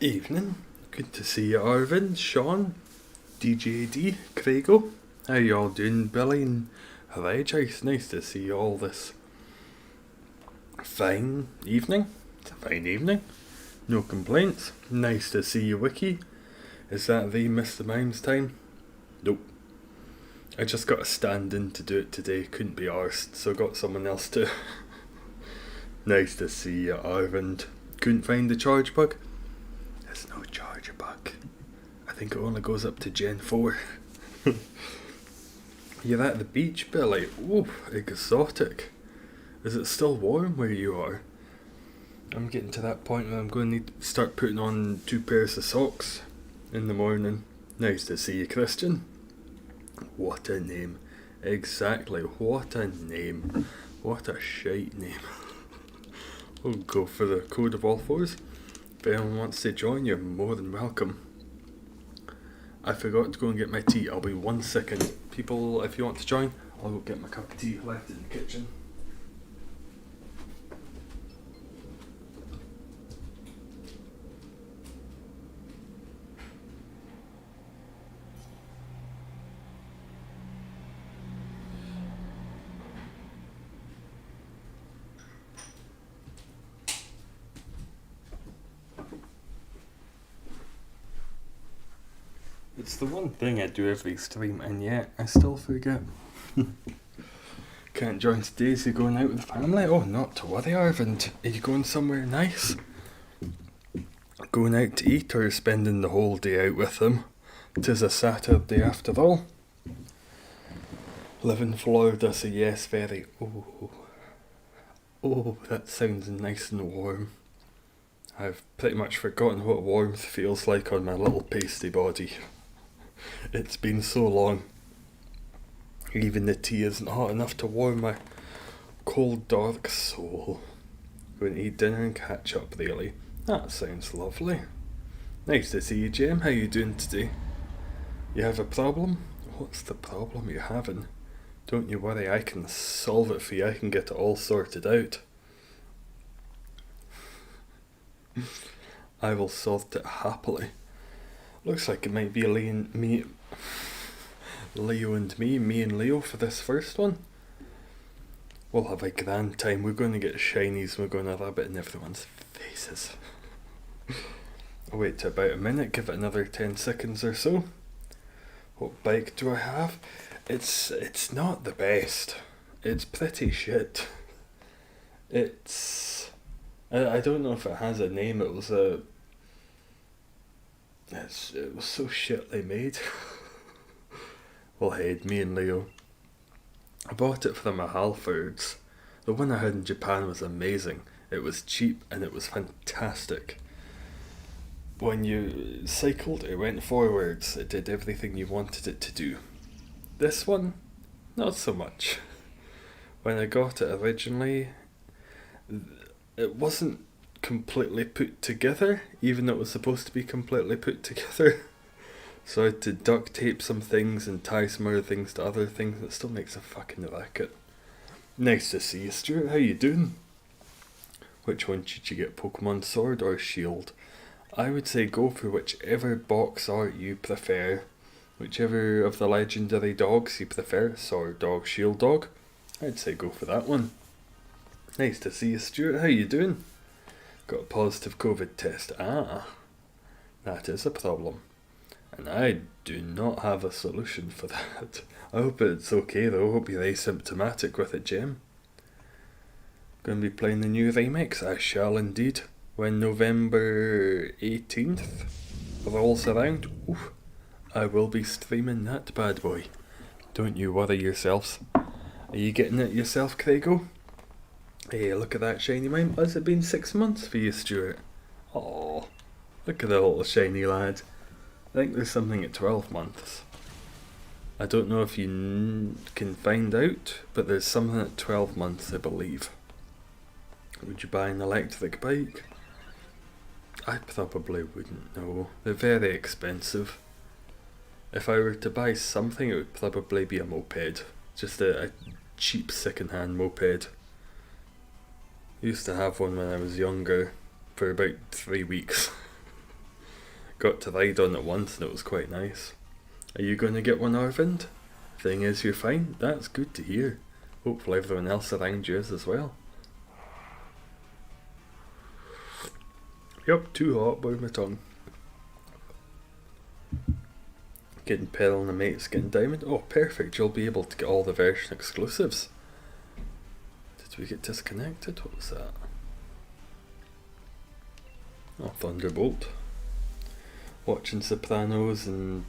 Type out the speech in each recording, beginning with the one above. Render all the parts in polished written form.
Evening. Good to see you, Arvin, Sean, DJD, Craigo. How you all doing, Billy and Reg? It's nice to see you all this fine evening. It's a fine evening. No complaints. Nice to see you, Wiki. Is that the Mr. Mimes time? Nope. I just got a stand-in to do it today. Couldn't be arsed, so got someone else to. Nice to see you, Arvind. Couldn't find the charge bug? There's no charger bug. I think it only goes up to Gen 4. You're at the beach, Billy. Ooh, exotic. Is it still warm where you are? I'm getting to that point where I'm going to need to start putting on 2 pairs of socks in the morning. Nice to see you, Christian. What a name. Exactly, what a name. What a shite name. We'll go for the code of all fours. If anyone wants to join, you're more than welcome. I forgot to go and get my tea. I'll be 1 second. People, if you want to join, I'll go get my cup of tea left in the kitchen. It's the one thing I do every stream, and yet I still forget. Can't join today. Is he going out with the family? Oh, not to worry, Arvind. Are you going somewhere nice? Going out to eat, or spending the whole day out with them? 'Tis a Saturday after all. Live in Florida, so yes, very. Oh, that sounds nice and warm. I've pretty much forgotten what warmth feels like on my little pasty body. It's been so long. Even the tea isn't hot enough to warm my cold, dark soul. Going to eat dinner and catch up, really. That sounds lovely. Nice to see you, Jem. How you doing today? You have a problem? What's the problem you're having? Don't you worry, I can solve it for you. I can get it all sorted out. I will sort it happily. Looks like it might be Leo and me and Leo for this first one. We'll have a grand time. We're going to get shinies. We're going to rub it in everyone's faces. I'll wait till about a minute. Give it another 10 seconds or so. What bike do I have? It's not the best. It's pretty shit. I don't know if it has a name. It was so shitly made. Well, hey, me and Leo. I bought it from a Halfords. The one I had in Japan was amazing. It was cheap and it was fantastic. When you cycled, it went forwards. It did everything you wanted it to do. This one, not so much. When I got it originally, it wasn't completely put together, even though it was supposed to be completely put together. So I had to duct tape some things and tie some other things to other things. It still makes a fucking racket. Nice to see you, Stuart. How you doing? Which one should you get, Pokemon Sword or Shield? I would say go for whichever box art you prefer. Whichever of the legendary dogs you prefer, Sword Dog, Shield Dog. I'd say go for that one. Nice to see you, Stuart. How you doing? Got a positive COVID test. Ah, that is a problem. And I do not have a solution for that. I hope it's okay though. I hope you're asymptomatic with it, Jim. Going to be playing the new remix? I shall indeed. When November 18th rolls around, I will be streaming that bad boy. Don't you worry yourselves. Are you getting it yourself, Craigo? Hey, look at that shiny mime. Has it been 6 months for you, Stuart? Oh, look at the little shiny lad. I think there's something at 12 months. I don't know if you can find out, but there's something at 12 months, I believe. Would you buy an electric bike? I probably wouldn't know. They're very expensive. If I were to buy something, it would probably be a moped. Just a cheap second-hand moped. I used to have one when I was younger for about 3 weeks. Got to ride on it once and it was quite nice. Are you going to get one, Arvind? Thing is, you're fine. That's good to hear. Hopefully everyone else around you is as well. Yep, too hot, by my tongue. Getting Pearl and the mates, getting Diamond. Oh, perfect. You'll be able to get all the version exclusives. Did we get disconnected? What was that? Oh, Thunderbolt. Watching Sopranos and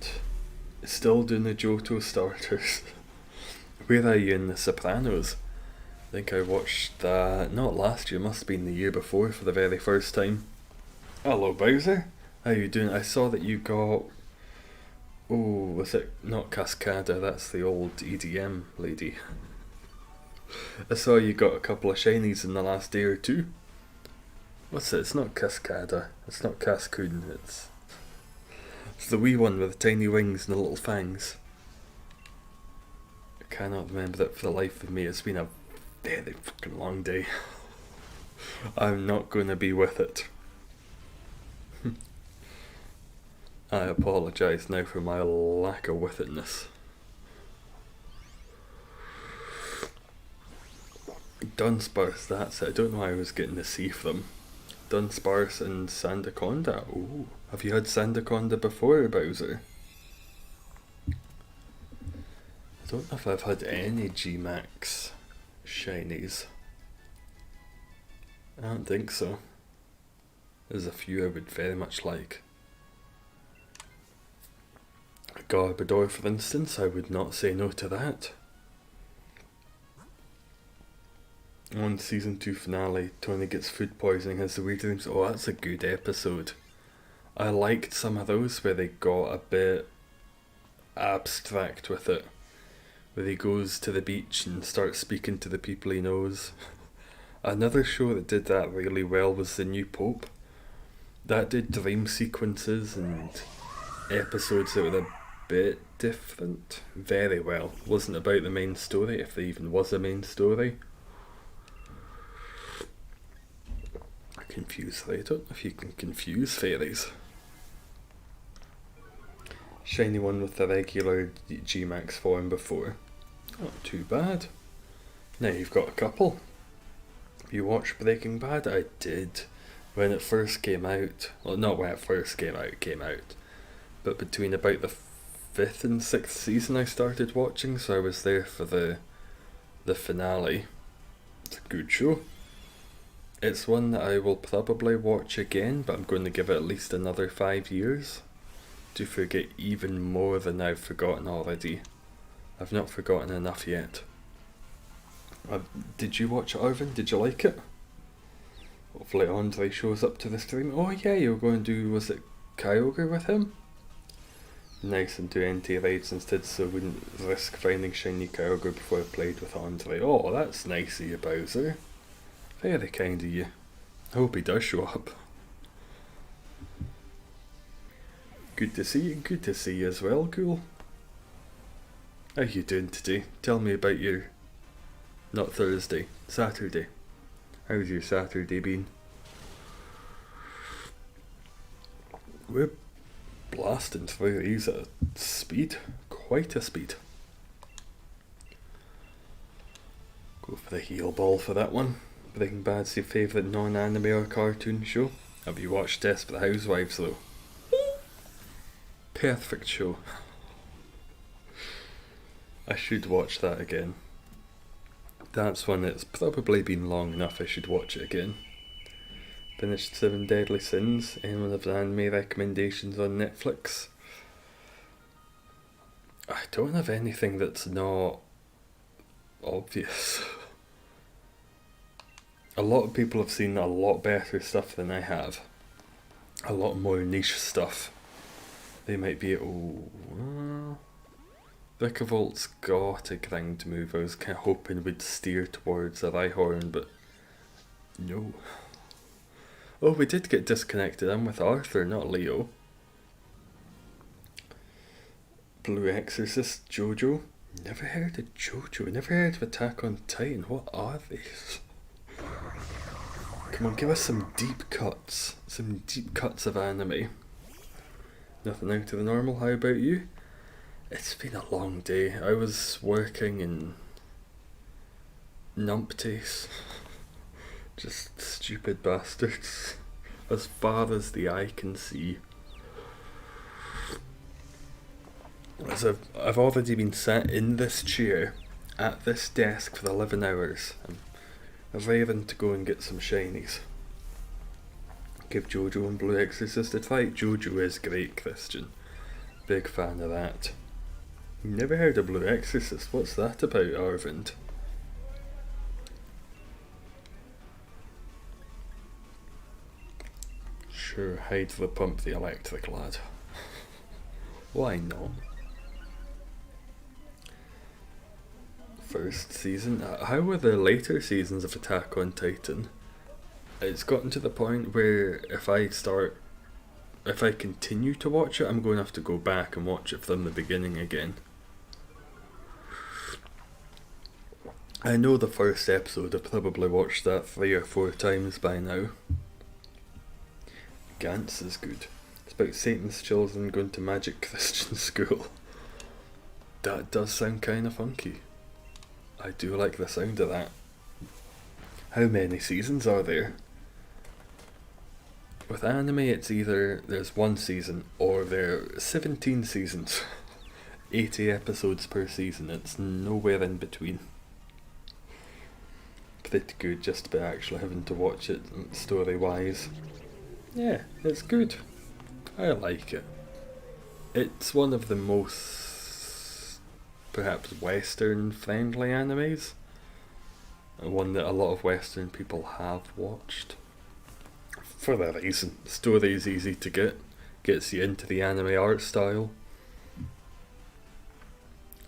still doing the Johto starters. Where are you in the Sopranos? I think I watched that, not last year, must have been the year before for the very first time. Hello Bowser, how you doing? I saw that you got, oh, was it not Cascada, that's the old EDM lady. I saw you got a couple of shinies in the last day or two. What's it? It's not Cascada, it's not Cascoon, it's the wee one with the tiny wings and the little fangs. I cannot remember that for the life of me. It's been a very fucking long day. I'm not going to be with it. I apologise now for my lack of with itness. Dunsparce, that's it. I don't know how I was getting the C from. Dunsparce and Sandaconda. Ooh, have you had Sandaconda before, Bowser? I don't know if I've had any G-Max shinies. I don't think so. There's a few I would very much like. Garbodor, for instance, I would not say no to that. On season 2 finale, Tony gets food poisoning, has the weird dreams. Oh, that's a good episode. I liked some of those where they got a bit abstract with it. Where he goes to the beach and starts speaking to the people he knows. Another show that did that really well was The New Pope. That did dream sequences and episodes that were a bit different. Very well. Wasn't about the main story, if there even was a main story. Confuse fairy. I don't know if you can confuse fairies. Shiny one with the regular G-Max form before. Not too bad. Now you've got a couple. You watched Breaking Bad? I did. When it first came out. Well, not when it first came out. But between about the 5th and 6th season I started watching, so I was there for the finale. It's a good show. It's one that I will probably watch again, but I'm going to give it at least another 5 years to forget even more than I've forgotten already. I've not forgotten enough yet. Did you watch it, Arvin? Did you like it? Hopefully Andre shows up to the stream. Oh yeah, you were going to do, was it Kyogre with him? Nice, and do NT raids instead so I wouldn't risk finding shiny Kyogre before I played with Andre. Oh, that's nice of you, Bowser. Very kind of you. I hope he does show up. Good to see you. Good to see you as well, Cool. How you doing today? Tell me about your... Not Thursday. Saturday. How's your Saturday been? We're blasting through these at a speed. Quite a speed. Go for the heal ball for that one. Breaking Bad's your favourite non-anime or cartoon show? Have you watched Desperate Housewives though? Perfect show. I should watch that again. That's one that's probably been long enough I should watch it again. Finished 7 Deadly Sins. Anyone have anime recommendations on Netflix? I don't have anything that's not obvious. A lot of people have seen a lot better stuff than I have. A lot more niche stuff. They might be, Vickavolt's got a grind move I was kind of hoping would steer towards a Rhyhorn, but no. Oh, we did get disconnected. I'm with Arthur, not Leo. Blue Exorcist, Jojo. Never heard of Jojo. Never heard of Attack on Titan. What are these? Come on, give us some deep cuts. Some deep cuts of anime. Nothing out of the normal. How about you? It's been a long day. I was working in numpties. Just stupid bastards. As far as the eye can see. As I've already been sat in this chair at this desk for 11 hours. I'm raring to go and get some shinies. Give Jojo and Blue Exorcist a try. Jojo is great, Christian. Big fan of that. Never heard of Blue Exorcist. What's that about, Arvind? Sure, hide the pump, the electric lad. Why not? First season. How were the later seasons of Attack on Titan? It's gotten to the point where if I continue to watch it, I'm going to have to go back and watch it from the beginning again. I know the first episode, I've probably watched that 3 or 4 times by now. Gantz is good. It's about Satan's children going to magic Christian school. That does sound kind of funky. I do like the sound of that. How many seasons are there? With anime, it's either there's 1 season or there are 17 seasons. 80 episodes per season. It's nowhere in between. Pretty good just by actually having to watch it story-wise. Yeah, it's good. I like it. It's one of the most, perhaps, Western-friendly animes. One that a lot of Western people have watched. For that reason. The story is easy to get. Gets you into the anime art style.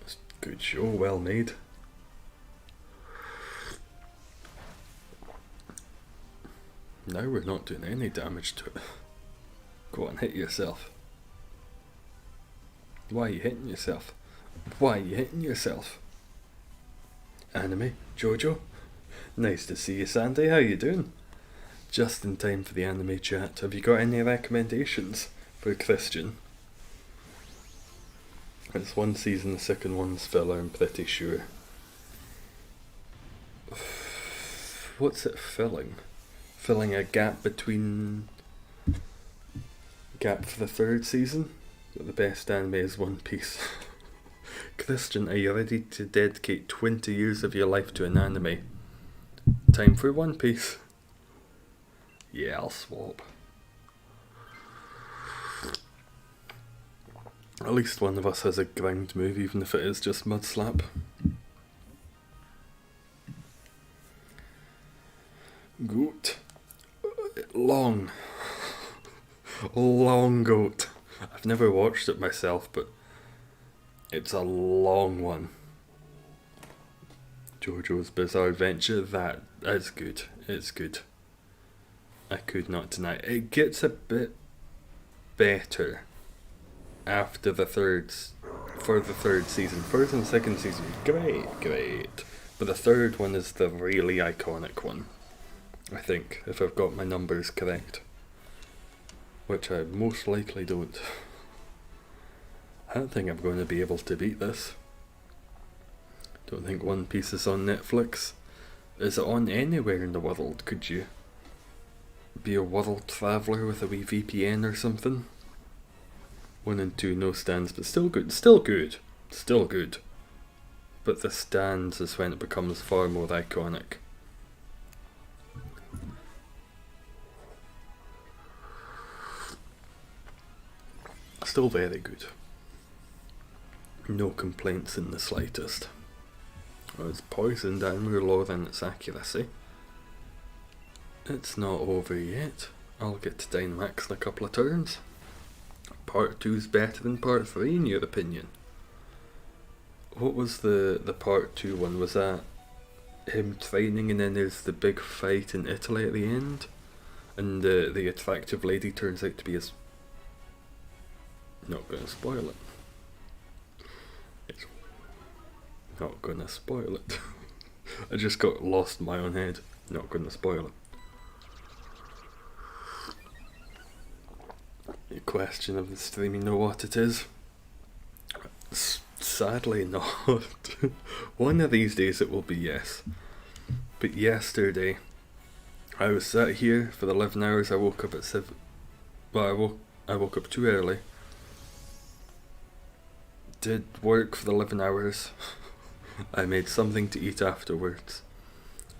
It's a good show, well made. Now we're not doing any damage to it. Go on, hit yourself. Why are you hitting yourself? Why are you hitting yourself? Anime, Jojo? Nice to see you, Sandy. How you doing? Just in time for the anime chat. Have you got any recommendations for Christian? It's 1 season, the second one's filler, I'm pretty sure. What's it filling? Filling a gap between... Gap for the 3rd season? But the best anime is One Piece. Christian, are you ready to dedicate 20 years of your life to an anime? Time for One Piece. Yeah, I'll swap. At least one of us has a ground move, even if it is just mud slap. Goat. Long. Long goat. I've never watched it myself, but it's a long one. JoJo's Bizarre Adventure, that is good. It's good. I could not deny it. It gets a bit better after the third season. First and second season, great. But the third one is the really iconic one, I think, if I've got my numbers correct. Which I most likely don't. I don't think I'm going to be able to beat this. Don't think One Piece is on Netflix. Is it on anywhere in the world? Could you be a world traveller with a wee VPN or something? 1 and 2 no stands, but still good. But the stands is when it becomes far more iconic. Still very good. No complaints in the slightest. Oh, it's poisoned and we're lower than its accuracy. It's not over yet. I'll get to Dynamax in a couple of turns. Part 2's better than Part 3 in your opinion? What was the Part 2 one? Was that him training and then there's the big fight in Italy at the end? And the attractive lady turns out to be his... Not gonna spoil it. It's not gonna spoil it. I just got lost in my own head. Not gonna spoil it. question of the stream, you know what it is? Sadly not. One of these days it will be yes. But yesterday, I was sat here for the 11 hours. I woke up at 7. Well, I woke up too early. Did work for the 11 hours. I made something to eat afterwards.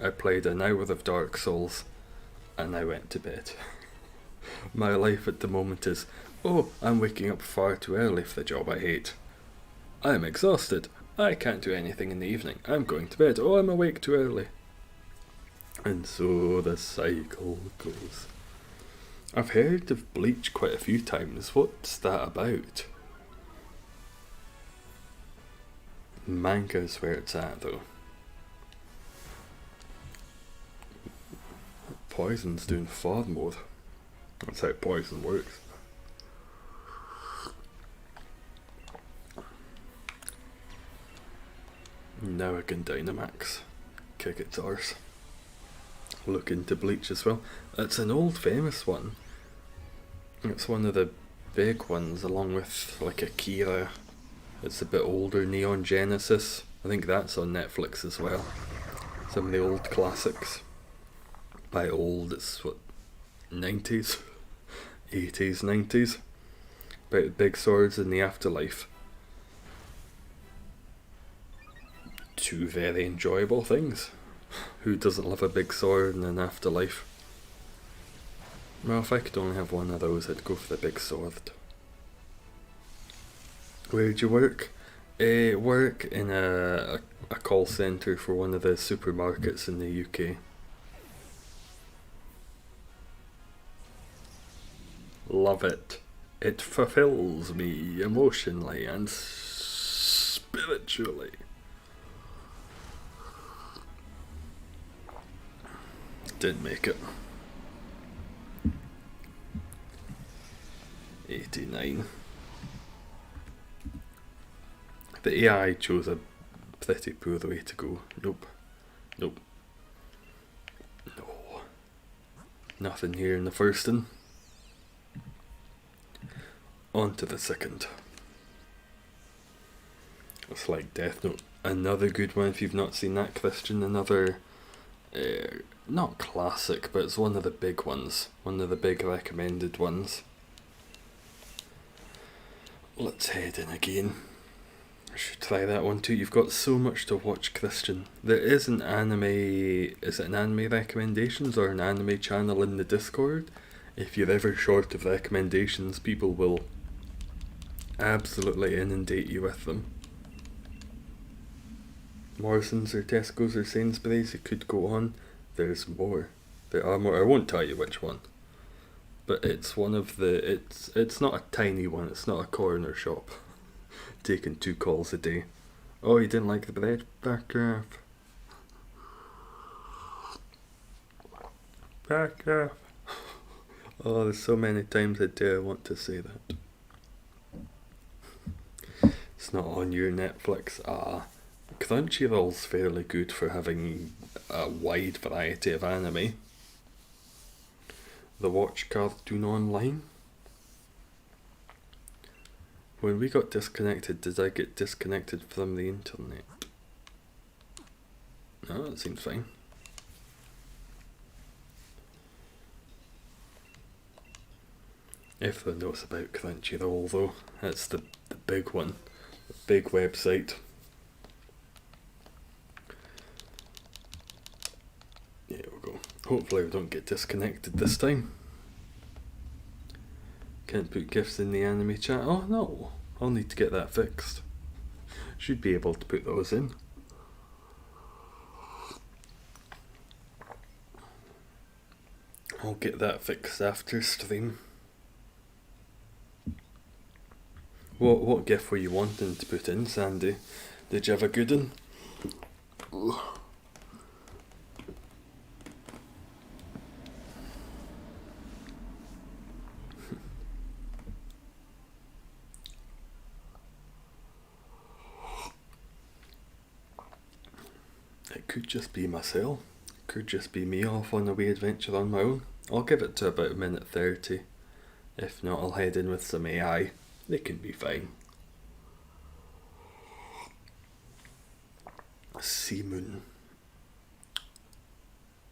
I played an hour of Dark Souls. And I went to bed. My life at the moment is, oh, I'm waking up far too early for the job I hate. I'm exhausted. I can't do anything in the evening. I'm going to bed. Oh, I'm awake too early. And so the cycle goes. I've heard of Bleach quite a few times. What's that about? Manga's where it's at though. Poison's doing far more. That's how poison works. Now I can Dynamax. Kick its arse. Look into Bleach as well. It's an old famous one. It's one of the big ones along with like Akira. It's a bit older, Neon Genesis. I think that's on Netflix as well. Some of the old classics. By old, it's what, 90s? 80s, 90s? About big swords in the afterlife. Two very enjoyable things. Who doesn't love a big sword in an afterlife? Well, if I could only have one of those, I'd go for the big sword. Where'd you work? Work in a call centre for one of the supermarkets in the UK. Love it. It fulfills me emotionally and spiritually. Didn't make it. 89. The AI chose a pretty poor way to go. Nope. Nope. No. Nothing here in the first one. On to the second. It's like Death Note. Another good one if you've not seen that, Christian. Another, not classic, but it's one of the big ones. One of the big recommended ones. Let's head in again. I should try that one too. You've got so much to watch, Christian. There is an anime, is it an anime recommendations or an anime channel in the Discord? If you're ever short of recommendations, people will absolutely inundate you with them. Morrison's or Tesco's or Sainsbury's, it could go on. There's more. There are more. I won't tell you which one. But it's one of the, it's not a tiny one, it's not a corner shop. Taking 2 calls a day. Oh, you didn't like the bread? Back off. Back off. Oh, there's so many times a day I want to say that. It's not on your Netflix. Crunchyroll's fairly good for having a wide variety of anime. The Watch Cartoon Online. When we got disconnected, did I get disconnected from the internet? No, that seems fine. Everyone knows about Crunchyroll though. That's the big one. The big website. There we go. Hopefully we don't get disconnected this time. Can't put GIFs in the anime chat. Oh no, I'll need to get that fixed. Should be able to put those in. I'll get that fixed after stream. What GIF were you wanting to put in, Sandy? Did you have a good one? It could just be myself. Could just be me off on a wee adventure on my own. I'll give it to about 1:30. If not, I'll head in with some AI. They can be fine. Seamoon.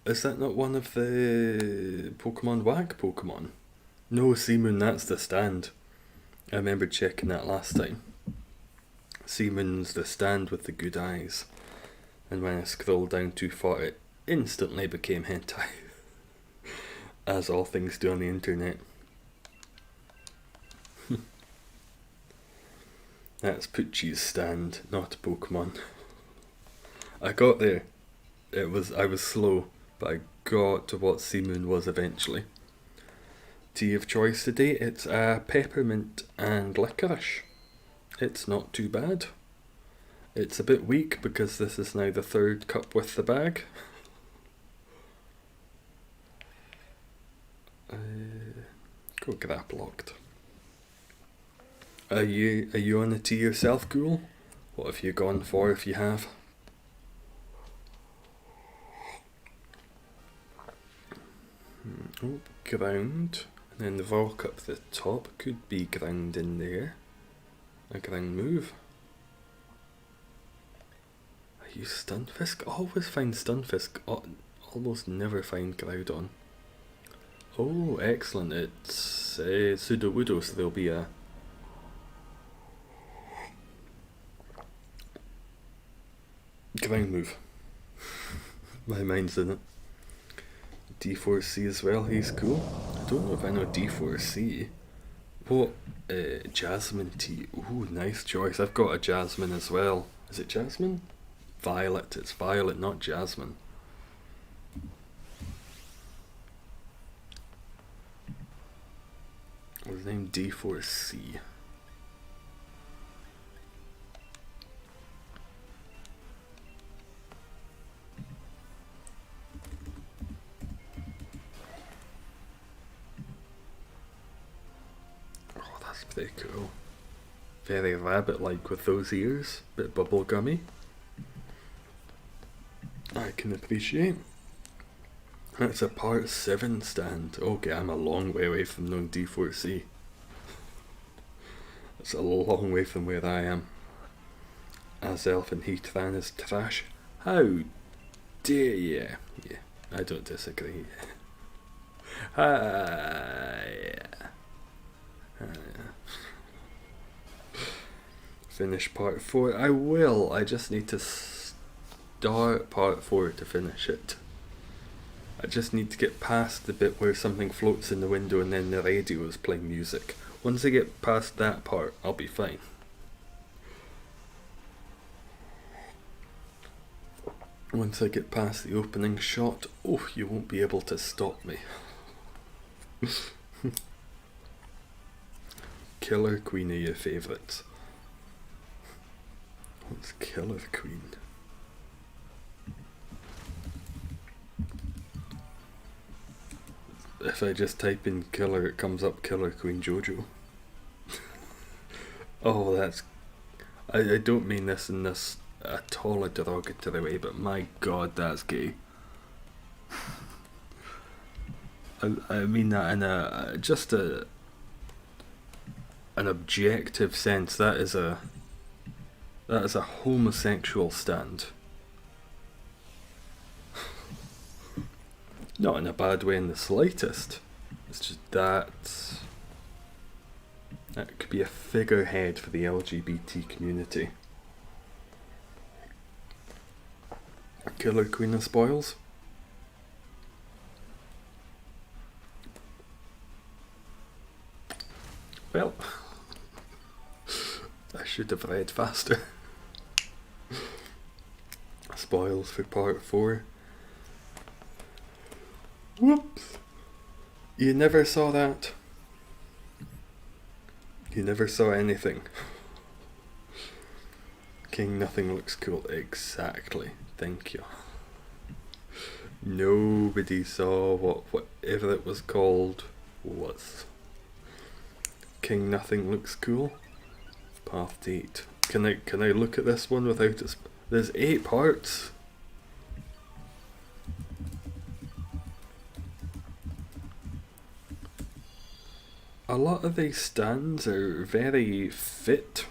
Is that not one of the Pokemon WAG Pokemon? No, Seamoon, that's the stand. I remember checking that last time. Seamoon's the stand with the good eyes. And when I scrolled down too far, it instantly became hentai. As all things do on the internet. That's Poochie's stand, not Pokemon. I got there. I was slow, but I got to what Seamoon was eventually. Tea of choice today, it's peppermint and licorice. It's not too bad. It's a bit weak because this is now the third cup with the bag. Got grab locked. Are you on the tea yourself, Ghoul? What have you gone for if you have? Oh, ground. And then the rock up the top could be ground in there. A ground move. Are you Stunfisk? Always find Stunfisk. Almost never find Groudon. Oh, excellent. It's Sudowoodo, so there'll be a ground move. My mind's in it. D4C as well, he's cool. I don't know if I know D4C. What? Jasmine tea. Ooh, nice choice. I've got a Jasmine as well. Is it Jasmine? Violet. It's Violet, not Jasmine. What's the name? D4C. Oh, that's pretty cool. Very rabbit-like with those ears. Bit bubblegummy. I can appreciate. That's a part 7 stand. Okay, I'm a long way away from knowing D4C. That's a long way from where I am. Azelf and Heatran is trash. How dare you? Yeah, I don't disagree. Finish part 4. I will. I just need to start part 4 to finish it. I just need to get past the bit where something floats in the window and then the radio is playing music. Once I get past that part, I'll be fine. Once I get past the opening shot, oh, you won't be able to stop me. Killer Queen are your favourites. What's Killer Queen? If I just type in killer, it comes up Killer Queen Jojo. Oh, that's... I don't mean this in this at all a derogatory way, but my god, that's gay. I mean that in a just an objective sense. That is a homosexual stand. Not in a bad way in the slightest. It's just that could be a figurehead for the LGBT community. Killer Queen of Spoils. Well, I should have read faster. Spoils for part 4. Whoops. You never saw that. You never saw anything. King Nothing looks cool. Exactly. Thank you. Nobody saw whatever it was called was. King Nothing looks cool. Path to 8. Can I look at this one without it? There's 8 parts. A lot of these stands are very fit.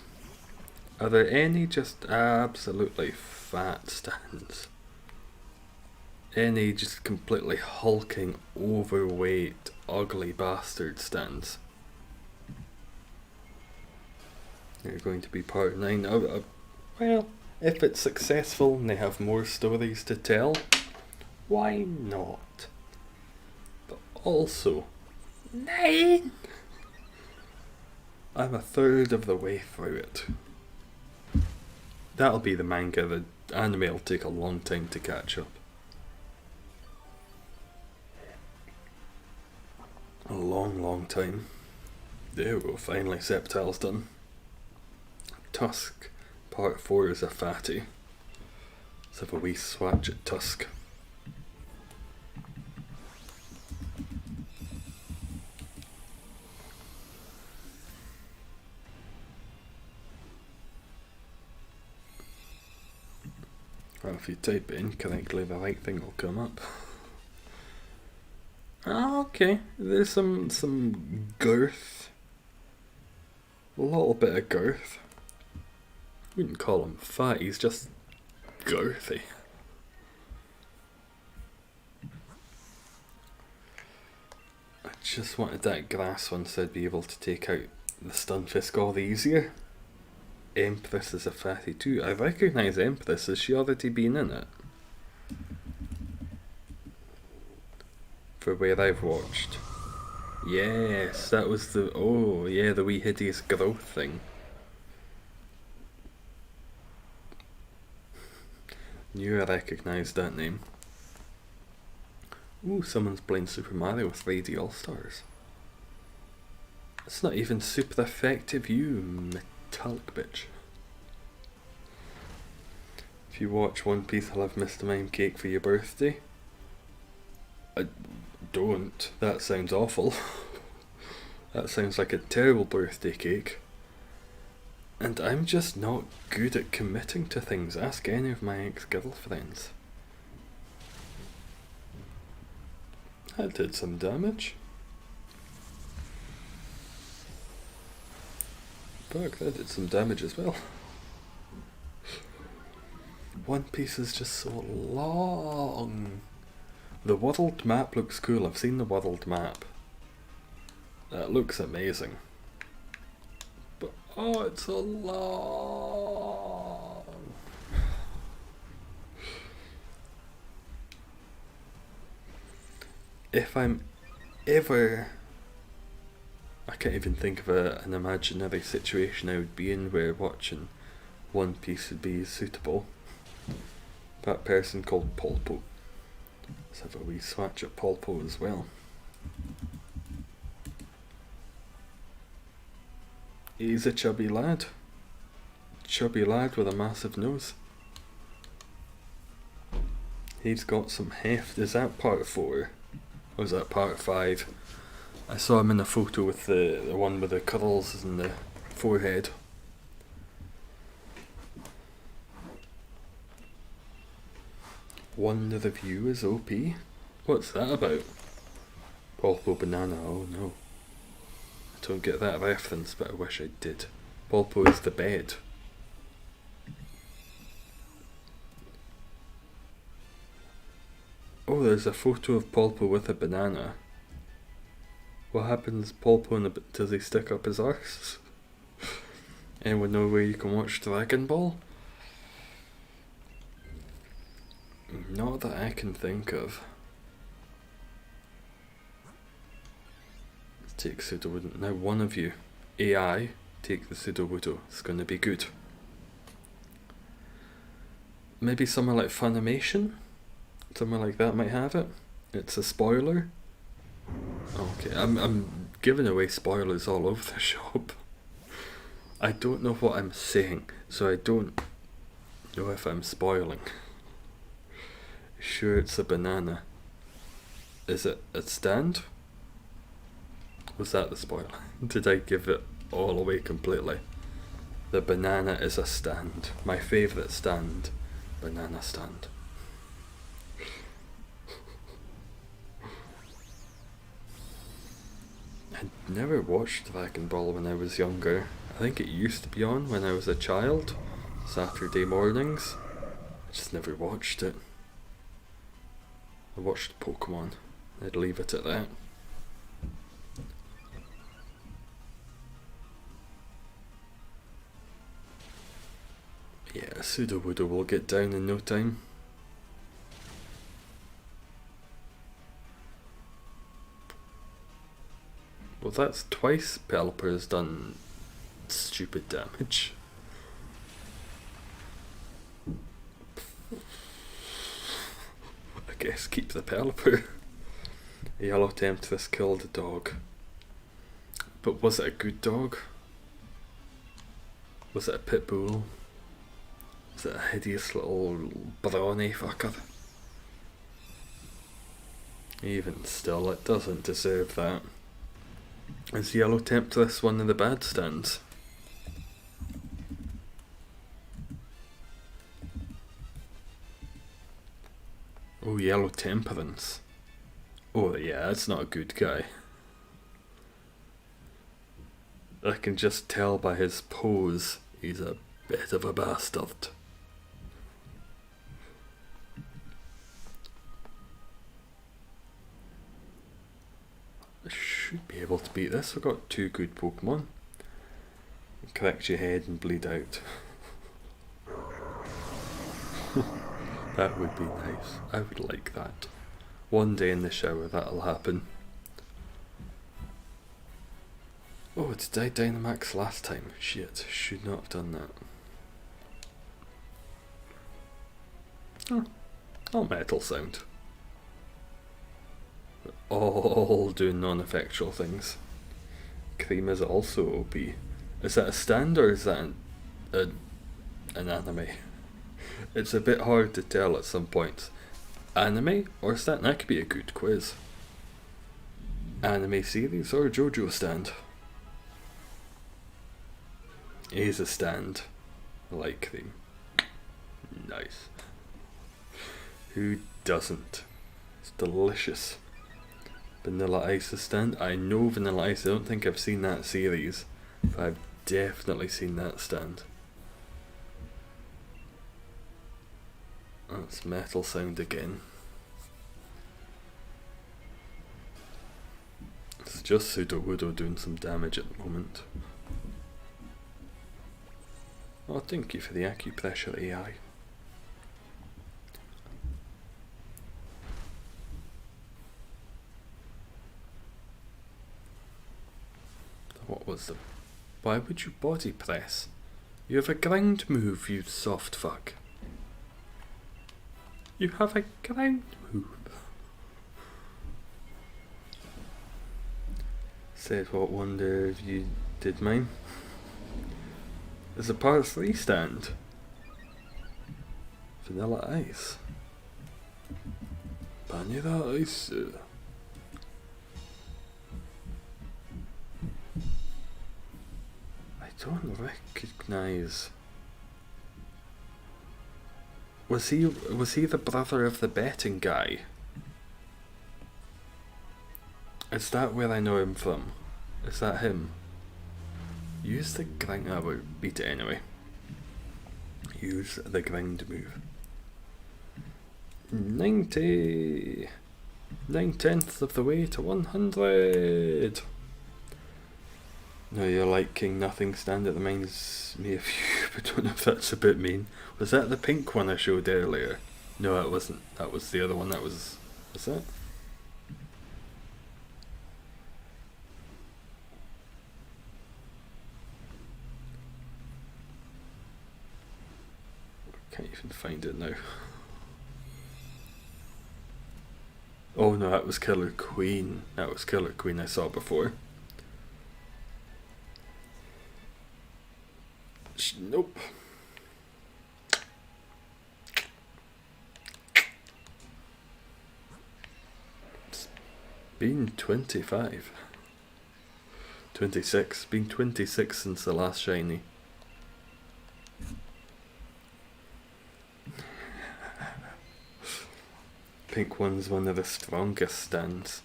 Are there any just absolutely fat stands? Any just completely hulking, overweight, ugly bastard stands? They're going to be part 9. Well, if it's successful and they have more stories to tell, why not? But also, 9! I'm a third of the way through it. That'll be the manga. The anime will take a long time to catch up. A long, long time. There we go, finally Septile's done. Tusk, part 4 is a fatty. Let's have a wee swatch at Tusk. Well, if you type it incorrectly, the right thing will come up. Okay, there's some girth. A little bit of girth. Wouldn't call him fat, he's just girthy. I just wanted that grass one so I'd be able to take out the Stunfisk all the easier. Empress is a fatty too. I recognise Empress, has she already been in it? For where I've watched. Yes, that was the, oh yeah, the wee hideous growth thing. Knew I recognised that name. Ooh, someone's playing Super Mario 3D All-Stars. It's not even super effective, you metallic bitch. If you watch One Piece, I'll have Mr. Mime cake for your birthday. I don't. That sounds awful. That sounds like a terrible birthday cake. And I'm just not good at committing to things. Ask any of my ex-girlfriends. That did some damage. Fuck, that did some damage as well. One Piece is just so long. The world map looks cool. I've seen the world map. That looks amazing. But oh, it's so long. If I'm ever... I can't even think of an imaginary situation I would be in where watching One Piece would be suitable. That person called Polpo. Let's have a wee swatch at Polpo as well. He's a chubby lad. Chubby lad with a massive nose. He's got some heft. Is that part 4? Or is that part 5? I saw him in a photo with the one with the curls and the forehead. One review is OP? What's that about? Polpo banana, oh no. I don't get that reference, but I wish I did. Polpo is the bed. Oh, there's a photo of Polpo with a banana. What happens, Polpo, does he stick up his arse? Anyone know where you can watch Dragon Ball? Not that I can think of. Let's take Sudowoodo. Now one of you, AI, take the Sudowoodo. It's going to be good. Maybe somewhere like Funimation? Somewhere like that might have it. It's a spoiler. Okay, I'm giving away spoilers all over the shop. I don't know what I'm saying, so I don't know if I'm spoiling. Sure, it's a banana. Is it a stand? Was that the spoiler? Did I give it all away completely? The banana is a stand. My favourite stand. Banana stand. I never watched Dragon Ball when I was younger. I think it used to be on when I was a child, Saturday mornings. I just never watched it. I watched Pokemon. I'd leave it at that. Yeah, Sudowoodo will get down in no time. Well, that's twice Pelipper has done stupid damage. I guess keep the Pelipper. Yellow Temptress killed a dog. But was it a good dog? Was it a pit bull? Was it a hideous little brawny fucker? Even still, it doesn't deserve that. Is Yellow Temptress one of the bad stands? Oh, Yellow Temperance. Oh yeah, that's not a good guy. I can just tell by his pose, he's a bit of a bastard. I should be able to beat this. I've got 2 good Pokemon. Crack your head and bleed out. That would be nice. I would like that. One day in the shower that'll happen. Oh, it died Dynamax last time. Shit, should not have done that. Oh, all metal sound. All doing non-effectual things. Cream is also OP. Is that a stand or is that an anime? It's a bit hard to tell at some points. Anime or stand? That could be a good quiz. Anime series or JoJo stand? He's a stand. I like cream. Nice. Who doesn't? It's delicious. Vanilla Ice stand. I know Vanilla Ice. I don't think I've seen that series, but I've definitely seen that stand. That's metal sound again. It's just Sudowoodo doing some damage at the moment. Oh, thank you for the acupressure AI. What was the... Why would you body press? You have a grind move, you soft fuck. You have a grind move. Said what wonder if you did mine. There's a part 3 stand. Vanilla Ice. Vanilla Ice. I don't recognise. Was he the brother of the betting guy? Is that where I know him from? Is that him? Use the grind. I will beat it anyway. Use the grind move. 90! 9/10 of the way to 100! No, you're like King Nothing stand. It reminds me of you, but I don't know if that's a bit mean. Was that the pink one I showed earlier? No, it wasn't. That was the other one. That was that? Can't even find it now. Oh no, that was Killer Queen. That was Killer Queen I saw before. Nope. It's been 25. 26. Been 26 since the last shiny. Pink one's one of the strongest stands.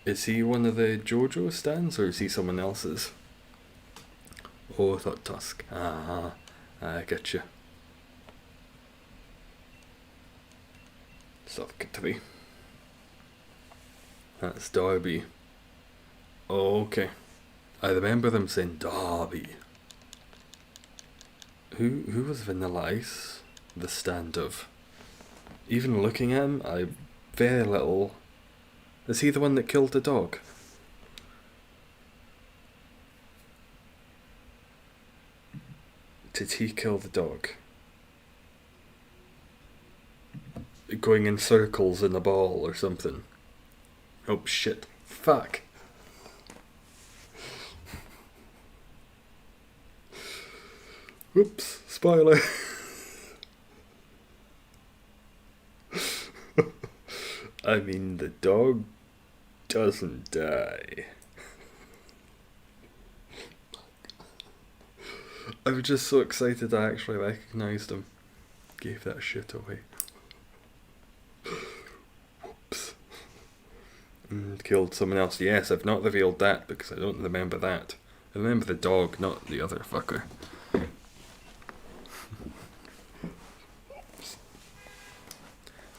Is he one of the JoJo stands or is he someone else's? Oh, I thought Tusk. Ah, I get you. South Kittery. That's Darby. Oh, okay. I remember them saying Darby. Who was Vanilla Ice the stand of? Even looking at him, I very little. Is he the one that killed the dog? Did he kill the dog? Going in circles in a ball or something. Oh shit. Fuck. Whoops. Spoiler. I mean, the dog doesn't die. I was just so excited I actually recognised him. Gave that shit away. Whoops. And killed someone else. Yes, I've not revealed that because I don't remember that. I remember the dog, not the other fucker.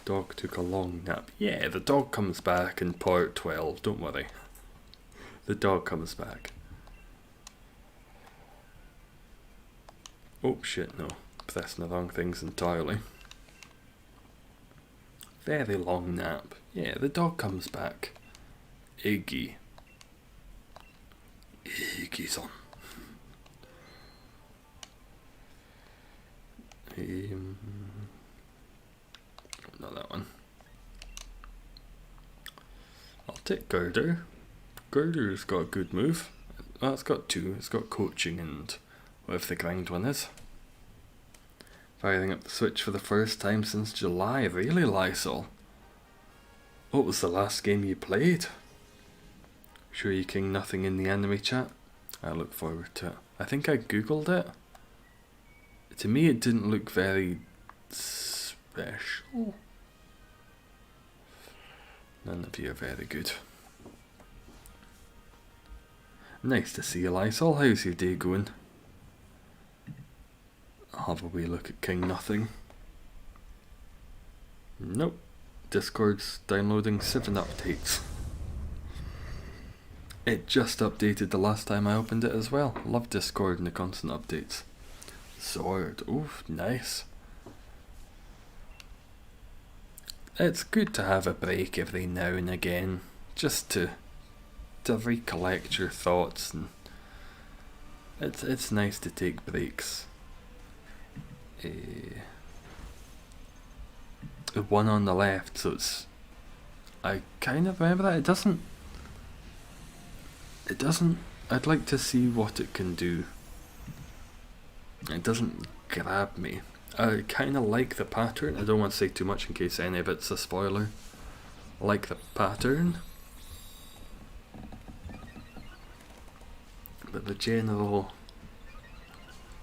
Dog took a long nap. Yeah, the dog comes back in part 12, don't worry. The dog comes back. Oh shit, no. Pressing the wrong things entirely. Very long nap. Yeah, the dog comes back. Iggy. Iggy's on. Not that one. I'll take Girder. Girder's got a good move. Well, it's got two. It's got coaching and whatever the grind one is. Firing up the switch for the first time since July. Really, Lysol? What was the last game you played? Sure you king nothing in the anime chat? I look forward to it. I think I googled it. To me it didn't look very special. None of you are very good. Nice to see you, Lysol. How's your day going? I'll have a wee look at King Nothing. Nope. Discord's downloading 7 updates. It just updated the last time I opened it as well. Love Discord and the constant updates. Sword. Oof, nice. It's good to have a break every now and again, just to recollect your thoughts, and it's nice to take breaks. The one on the left, so it's, I kind of remember that. It doesn't, I'd like to see what it can do. It doesn't grab me. I kind of like the pattern. I don't want to say too much in case any of it's a spoiler. I like the pattern, but the general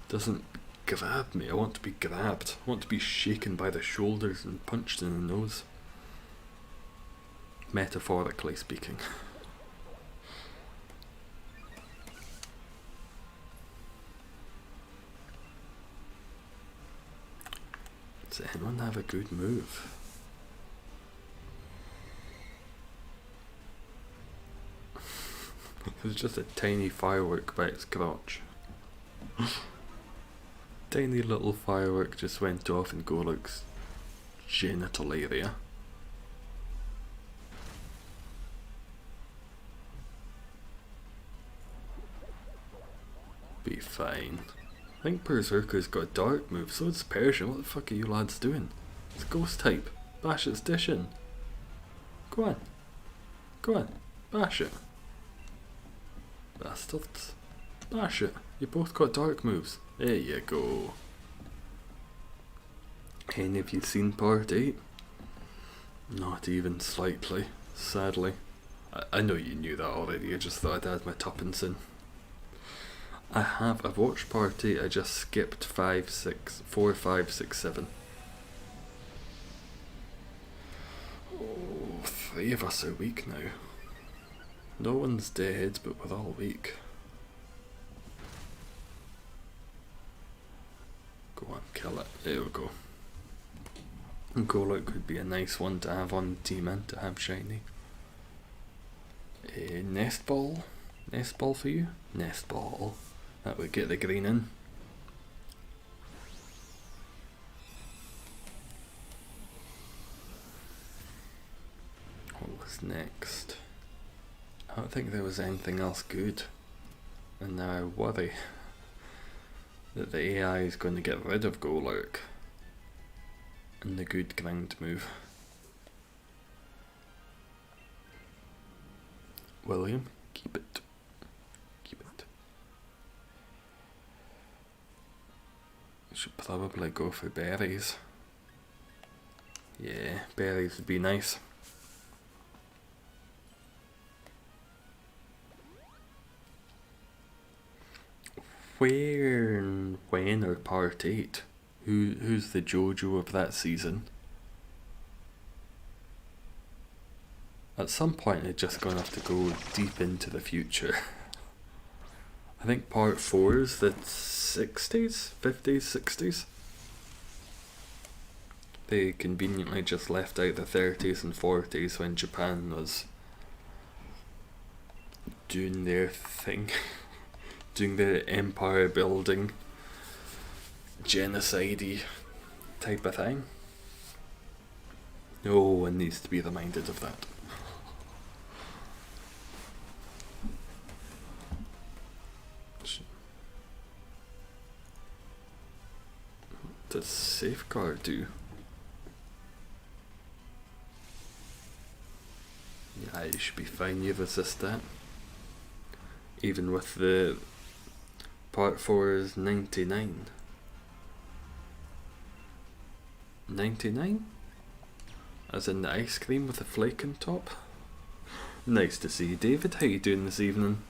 doesn't grab me. I want to be grabbed. I want to be shaken by the shoulders and punched in the nose. Metaphorically speaking. Does anyone have a good move? There's just a tiny firework by its crotch. Tiny little firework just went off in Goluk's genital area. Be fine. I think Berserker's got a dark move, so it's Persian. What the fuck are you lads doing? It's ghost type. Bash its dish in. Go on. Go on. Bash it. Bastards. Bash it. You both got dark moves. There you go. Any of you seen part 8? Not even slightly, sadly. I know you knew that already, I just thought I'd add my tuppence in. I've watched part 8, I just skipped 4, 5, 6, 7. Oh, 3 of us are weak now. No one's dead, but we're all weak. Go on, kill it. There we go. Golok could be a nice one to have on the team and to have shiny. Nest ball? Nest ball for you? Nest ball. That would get the green in. What was next? I don't think there was anything else good. And now I worry that the AI is going to get rid of Golok and the good ground move. William, keep it. Keep it. We should probably go for berries. Yeah, berries would be nice. Where and when are part 8? Who's the JoJo of that season? At some point they're just going to have to go deep into the future. I think part 4 is the 60s, 50s, 60s. They conveniently just left out the 30s and 40s when Japan was doing their thing. Doing their empire building, genocide-y type of thing. No one needs to be reminded of that. What does safeguard do? Yeah, you should be fine, you resist that. Even with the part 4 is 99. 99? As in the ice cream with the flake on top? Nice to see you, David. How you doing this evening?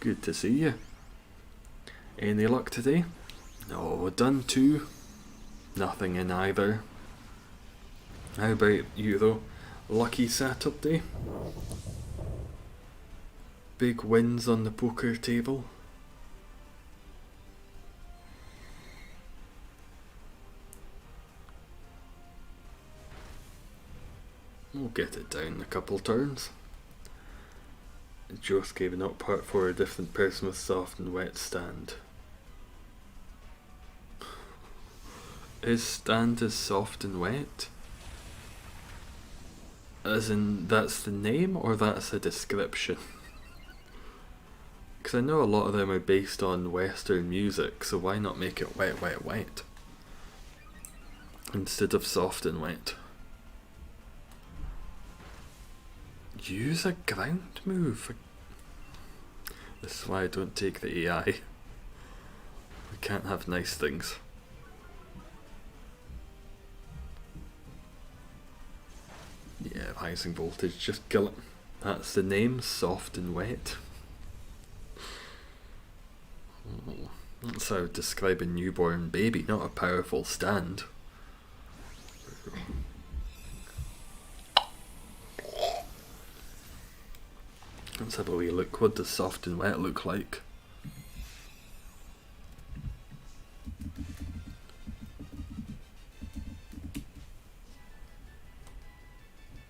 Good to see you. Any luck today? No, done 2. Nothing in either. How about you though? Lucky Saturday? Big wins on the poker table? We'll get it down a couple turns. Joe's giving up part 4 a different person with soft and wet stand. His stand is soft and wet? As in that's the name or that's a description? Because I know a lot of them are based on Western music, so why not make it wet, wet, wet? Instead of soft and wet. Use a ground move. This is why I don't take the AI. We can't have nice things. Yeah, rising voltage, just kill it. That's the name, soft and wet. That's how I would describe a newborn baby, not a powerful stand. Let's have a wee look. What does soft and wet look like?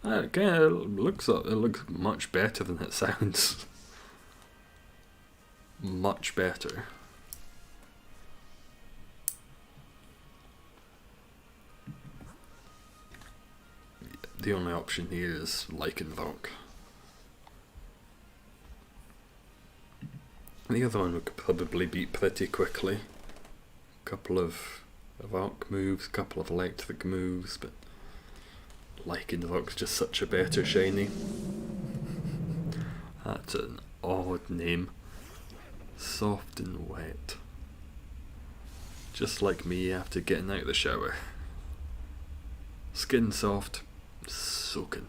Again, it looks much better than it sounds. Much better. The only option here is Lycanroc. The other one we could probably beat pretty quickly. Couple of rock moves, couple of electric moves, but Lycanroc's just such a better shiny. That's an odd name. Soft and wet. Just like me after getting out of the shower. Skin soft, soaking.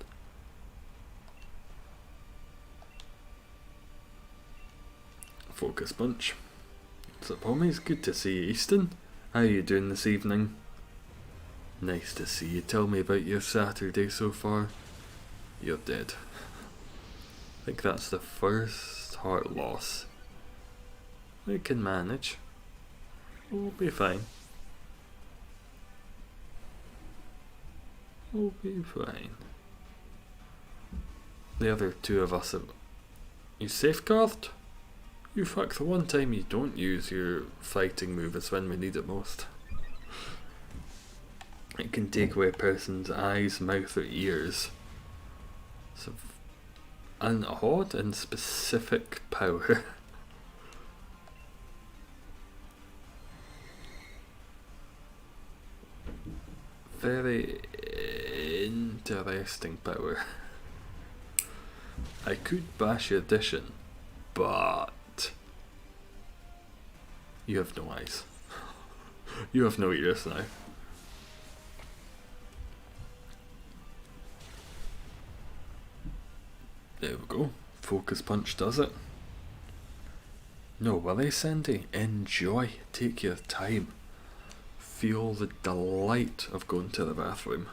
Focus punch. What's up, homies? Good to see you, Easton. How are you doing this evening? Nice to see you. Tell me about your Saturday so far. You're dead. think that's the first heart loss. We can manage. We'll be fine. We'll be fine. The other two of us have... You safeguard? You fuck, the one time you don't use your fighting move is when we need it most. It can take away a person's eyes, mouth or ears. It's an odd and specific power. Very interesting power. I could bash your addition, but you have no eyes. You have no ears now. There we go. Focus punch does it. No worries, Sandy. Enjoy. Take your time. Feel the delight of going to the bathroom.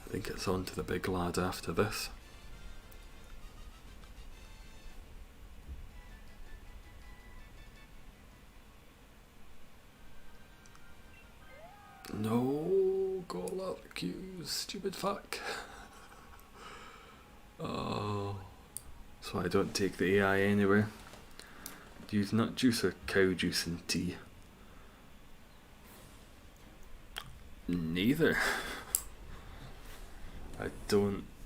I think it's on to the big lad after this. No, got a lot of cues, stupid fuck. Oh, so I don't take the AI anywhere. Use nut juice or cow juice in tea? Neither.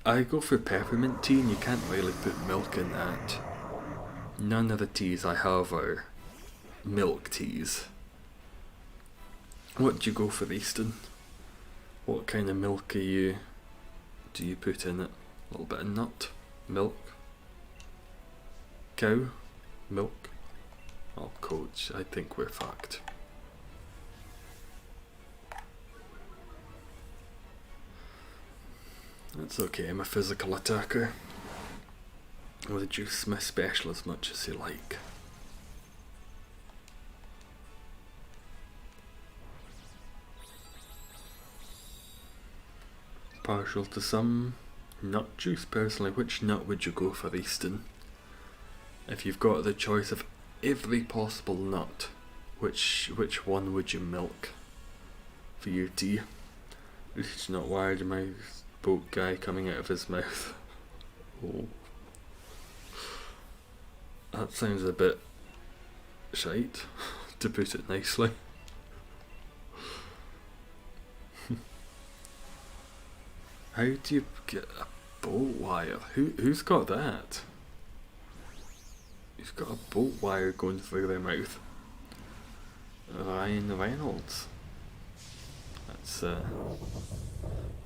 I go for peppermint tea and you can't really put milk in that. None of the teas I have are milk teas. What do you go for, Easton? What kind of milk do you put in it? A little bit of nut, milk, cow, milk. Oh, coach, I think we're fucked. That's okay, I'm a physical attacker. I'll reduce my special as much as you like. Partial to some nut juice, personally. Which nut would you go for, Easton? If you've got the choice of every possible nut, which one would you milk for your tea? It's not wired, my boat guy coming out of his mouth. Oh. That sounds a bit shite, to put it nicely. How do you get a boat wire? Who's got that? Who's got a boat wire going through their mouth? Ryan Reynolds. That's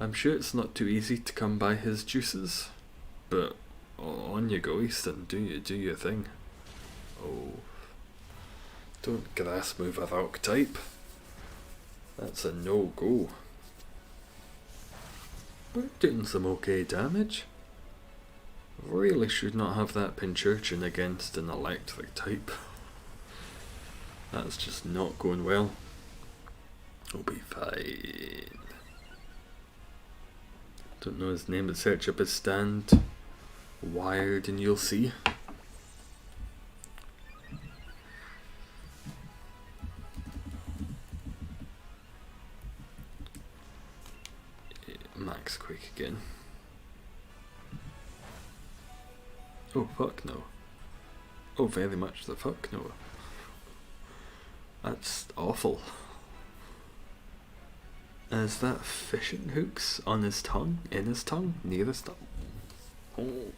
I'm sure it's not too easy to come by his juices, but on you go, Easton. Do your thing. Oh, don't grass move a rock type. That's a no-go. We're doing some okay damage. Really should not have that Pinchurchin against an electric type. That's just not going well. We'll be fine. Don't know his name, but search up his stand. Wired and you'll see. Max quick again. Oh fuck no. Oh, very much the fuck no. That's awful. Is that fishing hooks on his tongue? In his tongue? Near his tongue? Oh.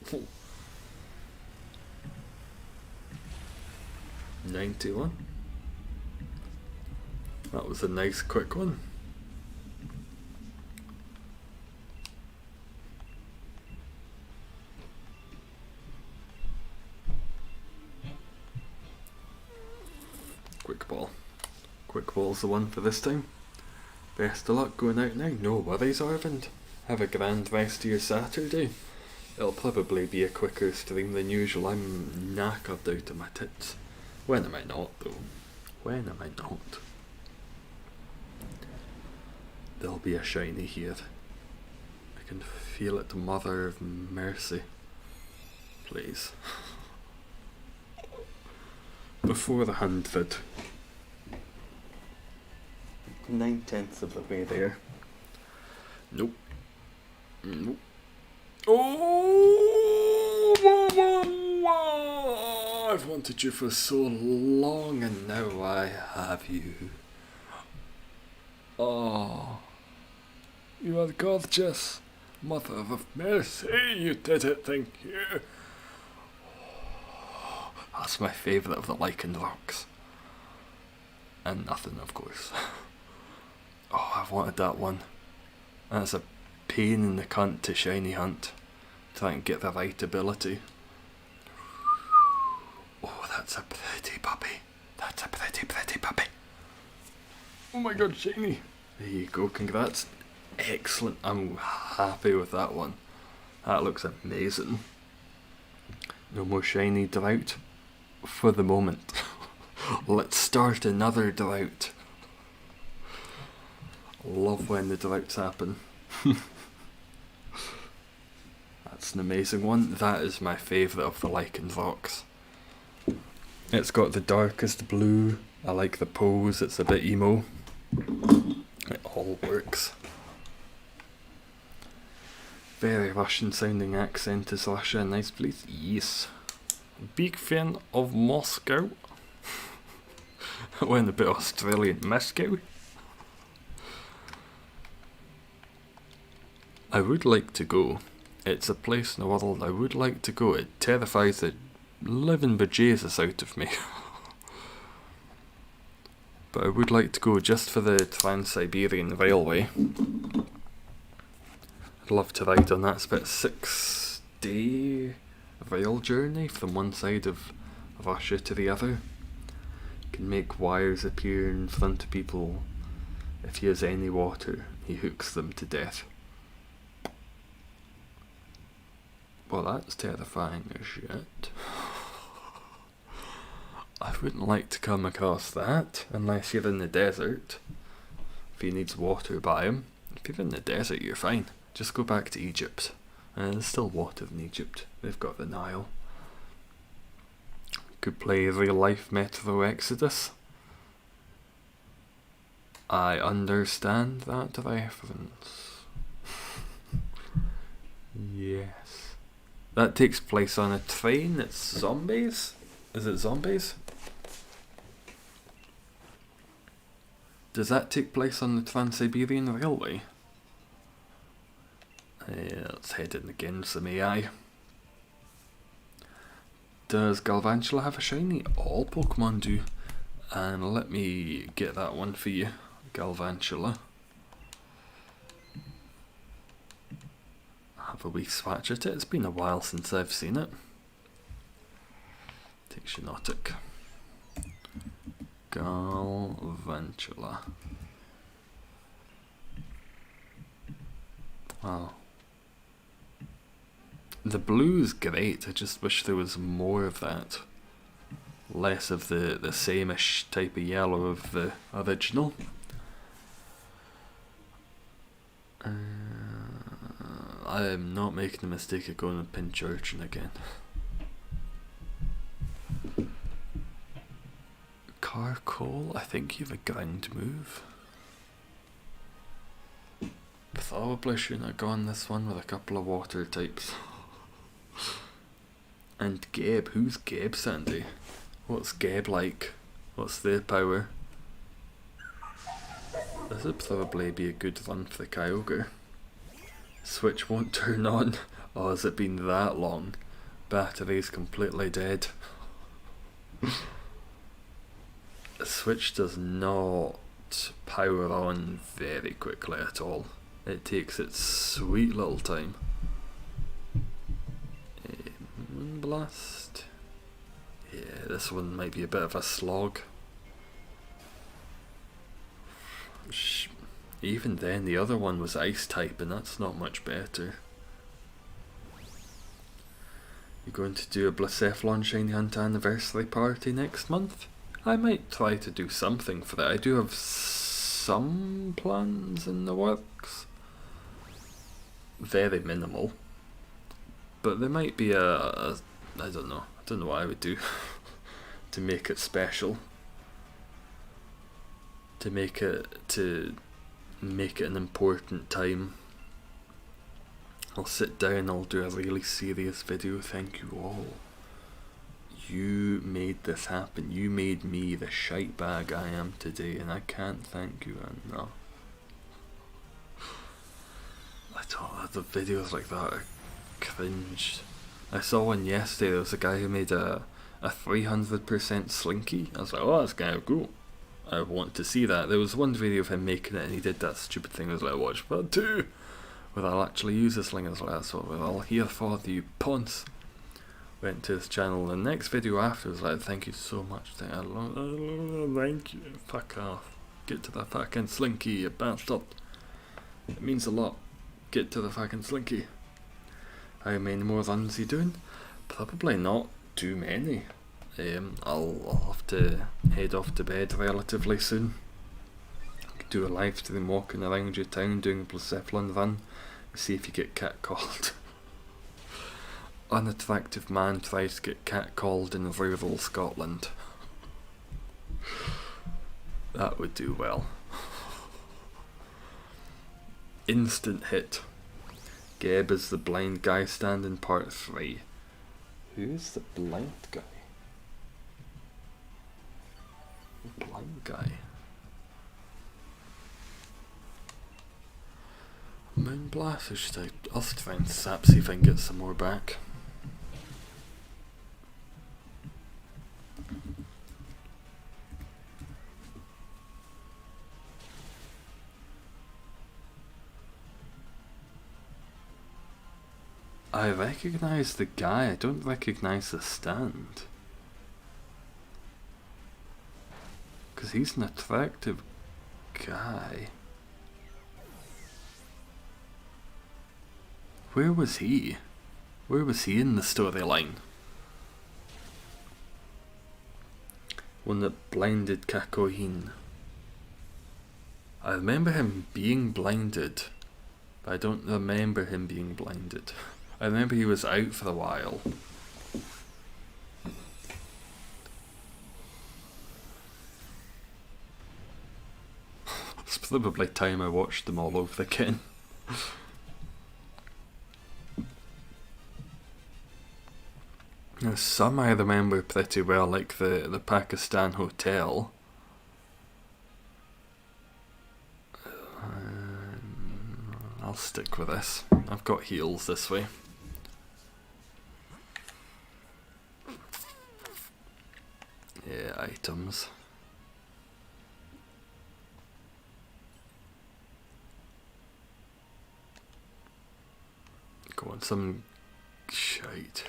91. That was a nice quick one. Quick ball. Quick ball's the one for this time. Best of luck going out now. No worries, Arvind. Have a grand rest of your Saturday. It'll probably be a quicker stream than usual. I'm knackered out of my tits. When am I not, though? when am I not? There'll be a shiny here. I can feel it, mother of mercy. Please. Before the 100. 9/10 of the way there. Nope. Nope. Oh, I've wanted you for so long, and now I have you. Oh, you are gorgeous, mother of mercy. You did it, thank you. That's my favourite of the lichen rocks. And nothing, of course. Oh, I've wanted that one. That's a pain in the cunt to shiny hunt. Try and get the right ability. Oh, that's a pretty puppy. That's a pretty puppy. Oh my god, shiny. There you go, congrats. Excellent, I'm happy with that one. That looks amazing. No more shiny drought. For the moment. Let's start another drought. Love when the droughts happen. That's an amazing one. That is my favourite of the lichen rocks. It's got the darkest blue. I like the pose, it's a bit emo. It all works. Very Russian sounding accent. Is Russia a nice place? Yes. Big fan of Moscow. Went a bit Australian. Moscow. I would like to go. It's a place in the world I would like to go. It terrifies the living bejesus out of me. But I would like to go just for the Trans-Siberian Railway. I'd love to ride on that. It's about a 6-day rail journey from one side of Russia to the other. You can make wires appear in front of people. If he has any water, he hooks them to death. Well, that's terrifying as shit. I wouldn't like to come across that unless you're in the desert. If he needs water by him. If you're in the desert, you're fine. Just go back to Egypt. There's still water in Egypt. They've got the Nile. Could play real life Metro Exodus. I understand that reference. Yes. That takes place on a train. It's zombies? Is it zombies? Does that take place on the Trans-Siberian Railway? Let's head in again, some AI. Does Galvantula have a shiny? All Pokemon do. And let me get that one for you, Galvantula. Have a wee swatch at it. It's been a while since I've seen it. Take Shiinotic. Galvantula. Wow. The blue's great, I just wish there was more of that. Less of the same-ish type of yellow of the original. I am not making the mistake of going to Pinchurchin again. Carcoal, I think you have a ground move. Probably shouldn't have gone this one with a couple of water types. And Geb, who's Geb, Sandy? What's Geb like? What's their power? This would probably be a good run for the Kyogre. Switch won't turn on. Oh, has it been that long? Battery's completely dead. The Switch does not power on very quickly at all. It takes its sweet little time. Moonblast. Yeah, this one might be a bit of a slog. Even then, the other one was ice type, and that's not much better. You're going to do a Blacephalon Shiny Hunt anniversary party next month? I might try to do something for that. I do have some plans in the works. Very minimal. But there might be I don't know. I don't know what I would do to make it special. To make it an important time. I'll sit down, I'll do a really serious video. Thank you all. You made this happen. You made me the shite bag I am today, and I can't thank you enough. I don't. The videos like that are cringe. I saw one yesterday. There was a guy who made a 300% slinky. I was like, oh, that's kind of cool. I want to see that. There was one video of him making it, and he did that stupid thing. I was like, watch part 2, where I'll actually use a sling. I was like, that's what we're all here for, you ponce. Went to his channel. The next video after was like, thank you so much. Thank you. Fuck off. Get to the fucking slinky, you bastard. It means a lot. Get to the fucking slinky. How many more runs are you doing? Probably not too many. I'll have to head off to bed relatively soon. Do a live stream walking around your town doing a Blacephalon run. See if you get catcalled. Unattractive man tries to get catcalled in rural Scotland. That would do well. Instant hit. Geb is the blind guy stand in part 3. Who's the blind guy? The blind guy. Moonblast, or should I'll try and sap, see if I can get some more back. I recognise the guy, I don't recognise the stand. Because he's an attractive guy. Where was he? Where was he in the storyline? One that blinded Kakohin. I remember him being blinded, but I don't remember him being blinded. I remember he was out for a while. It's probably time I watched them all over again. Now, some I remember pretty well, like the Pakistan hotel. I'll stick with this. I've got heals this way. Yeah, items. Go on, some shite.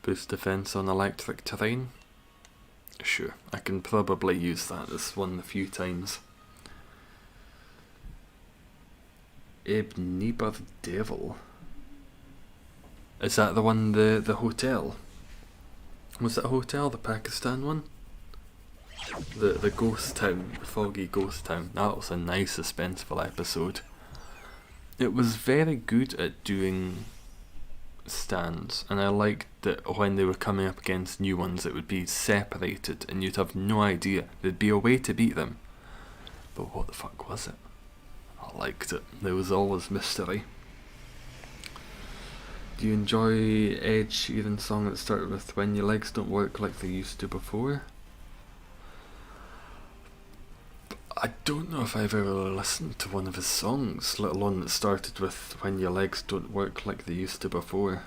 Boost defense on electric terrain. Sure, I can probably use that. This one a few times. Ebnibar Devil. Is that the one, the hotel? Was it a hotel, the Pakistan one? The ghost town, the foggy ghost town. That was a nice suspenseful episode. It was very good at doing stands, and I liked that when they were coming up against new ones it would be separated and you'd have no idea. There'd be a way to beat them, but what the fuck was it? I liked it. There was always mystery. Do you enjoy Ed Sheeran's song that started with "When Your Legs Don't Work Like They Used to Before"? I don't know if I've ever listened to one of his songs, let alone that started with "When Your Legs Don't Work Like They Used to Before".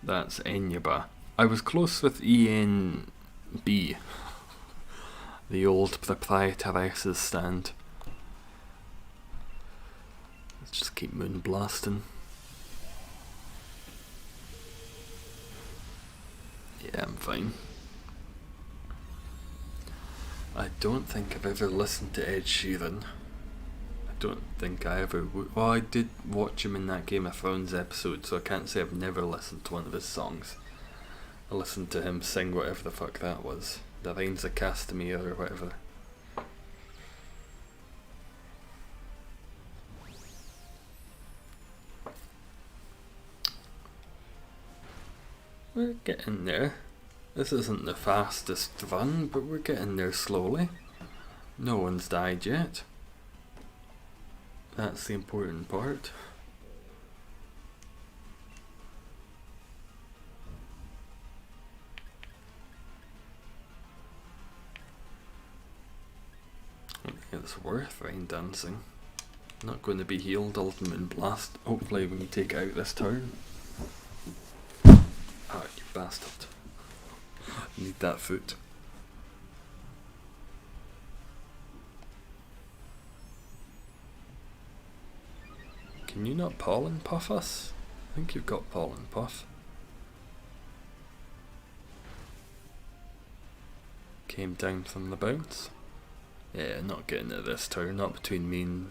That's Enyaba. I was close with ENB, the old proprietoress's stand. Let's just keep moon blasting. Yeah, I'm fine. I don't think I've ever listened to Ed Sheeran. I don't think I ever would. Well, I did watch him in that Game of Thrones episode, so I can't say I've never listened to one of his songs. I listened to him sing whatever the fuck that was. The Reigns of Castamere or whatever. We're getting there. This isn't the fastest run, but we're getting there slowly. No one's died yet. That's the important part. It's worth rain dancing. Not going to be healed ultimate blast. Hopefully we can take it out this turn. Ah, you bastard. Need that foot. Can you not pollen puff us? I think you've got pollen puff. Came down from the bounce. Yeah, not getting it this turn, not between me and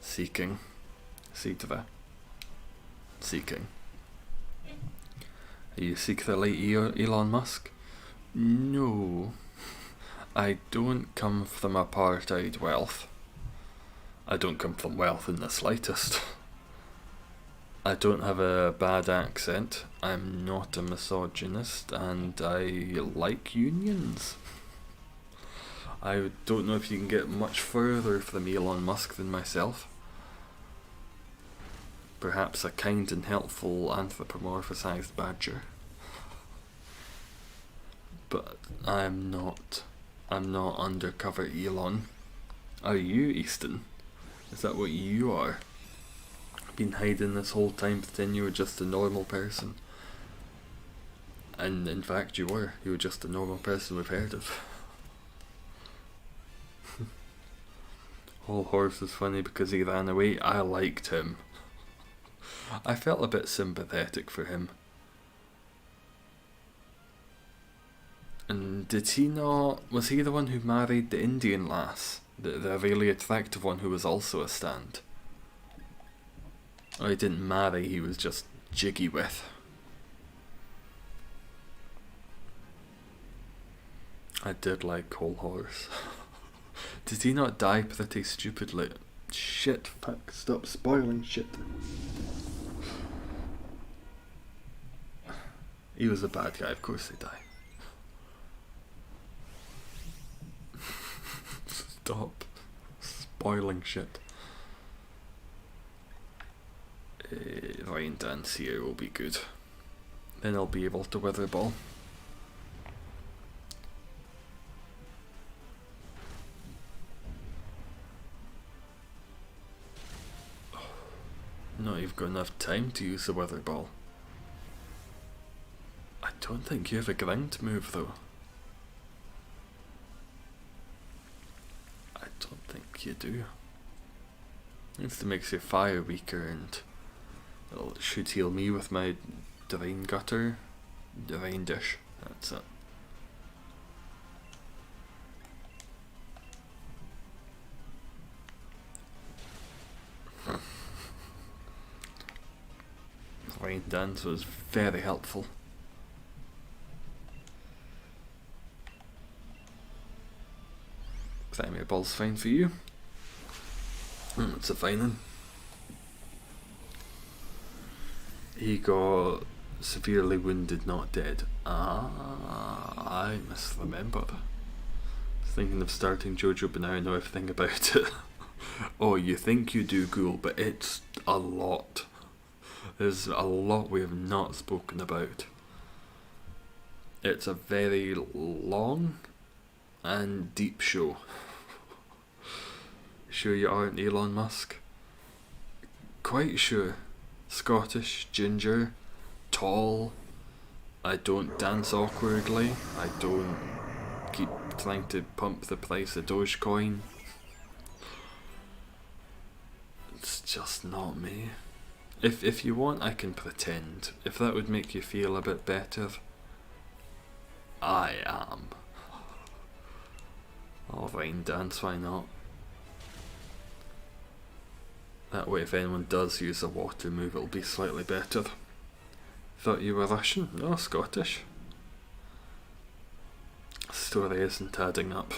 Seeking. Seekra. Seeking. Are you Seekra like Elon Musk? No. I don't come from apartheid wealth. I don't come from wealth in the slightest. I don't have a bad accent. I'm not a misogynist, and I like unions. I don't know if you can get much further from Elon Musk than myself. Perhaps a kind and helpful anthropomorphized badger. But I'm not undercover Elon. Are you, Easton? Is that what you are? Been hiding this whole time pretending you were just a normal person. And in fact you were. You were just a normal person we've heard of. Whole horse is funny because he ran away. I liked him. I felt a bit sympathetic for him. And did he not... Was he the one who married the Indian lass? The really attractive one who was also a stand? Oh, he didn't marry, he was just jiggy with. I did like Whole Horse. Did he not die pretty stupidly? Shit, fuck, stop spoiling shit. He was a bad guy, of course he died. Stop spoiling shit. Rain dance here will be good. Then I'll be able to weather ball. Not even got enough time to use the weather ball. I don't think you have a ground move though. I don't think you do. It makes your fire weaker, and it should heal me with my Divine Gutter, Divine Dish. That's it. Rain Dance was very helpful. Primary ball's fine for you. It's a fine one. He got severely wounded, not dead. Ah, I misremembered. Thinking of starting JoJo, but now I know everything about it. Oh, you think you do, Ghoul, but it's a lot. There's a lot we have not spoken about. It's a very long and deep show. Sure you aren't Elon Musk? Quite sure. Scottish, ginger, tall. I don't dance awkwardly. I don't keep trying to pump the price of Dogecoin. It's just not me. If you want, I can pretend. If that would make you feel a bit better, I am. I'll rain dance, why not? That way if anyone does use a water move, it'll be slightly better. Thought you were Russian? No, Scottish. story isn't adding up.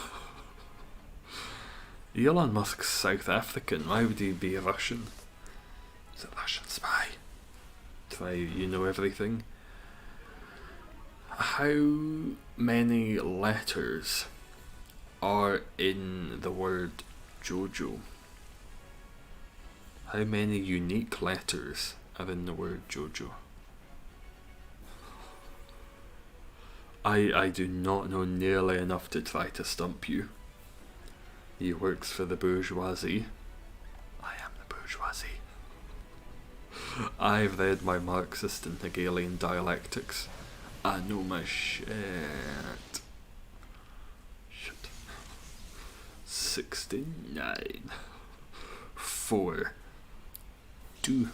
Elon Musk's South African. Why would he be a Russian? He's a Russian spy. That's why you know everything. How many letters are in the word JoJo? How many unique letters are in the word JoJo? I do not know nearly enough to try to stump you. He works for the bourgeoisie. I am the bourgeoisie. I've read my Marxist and Hegelian dialectics. I know my shit. Shit. 69. 4. 2.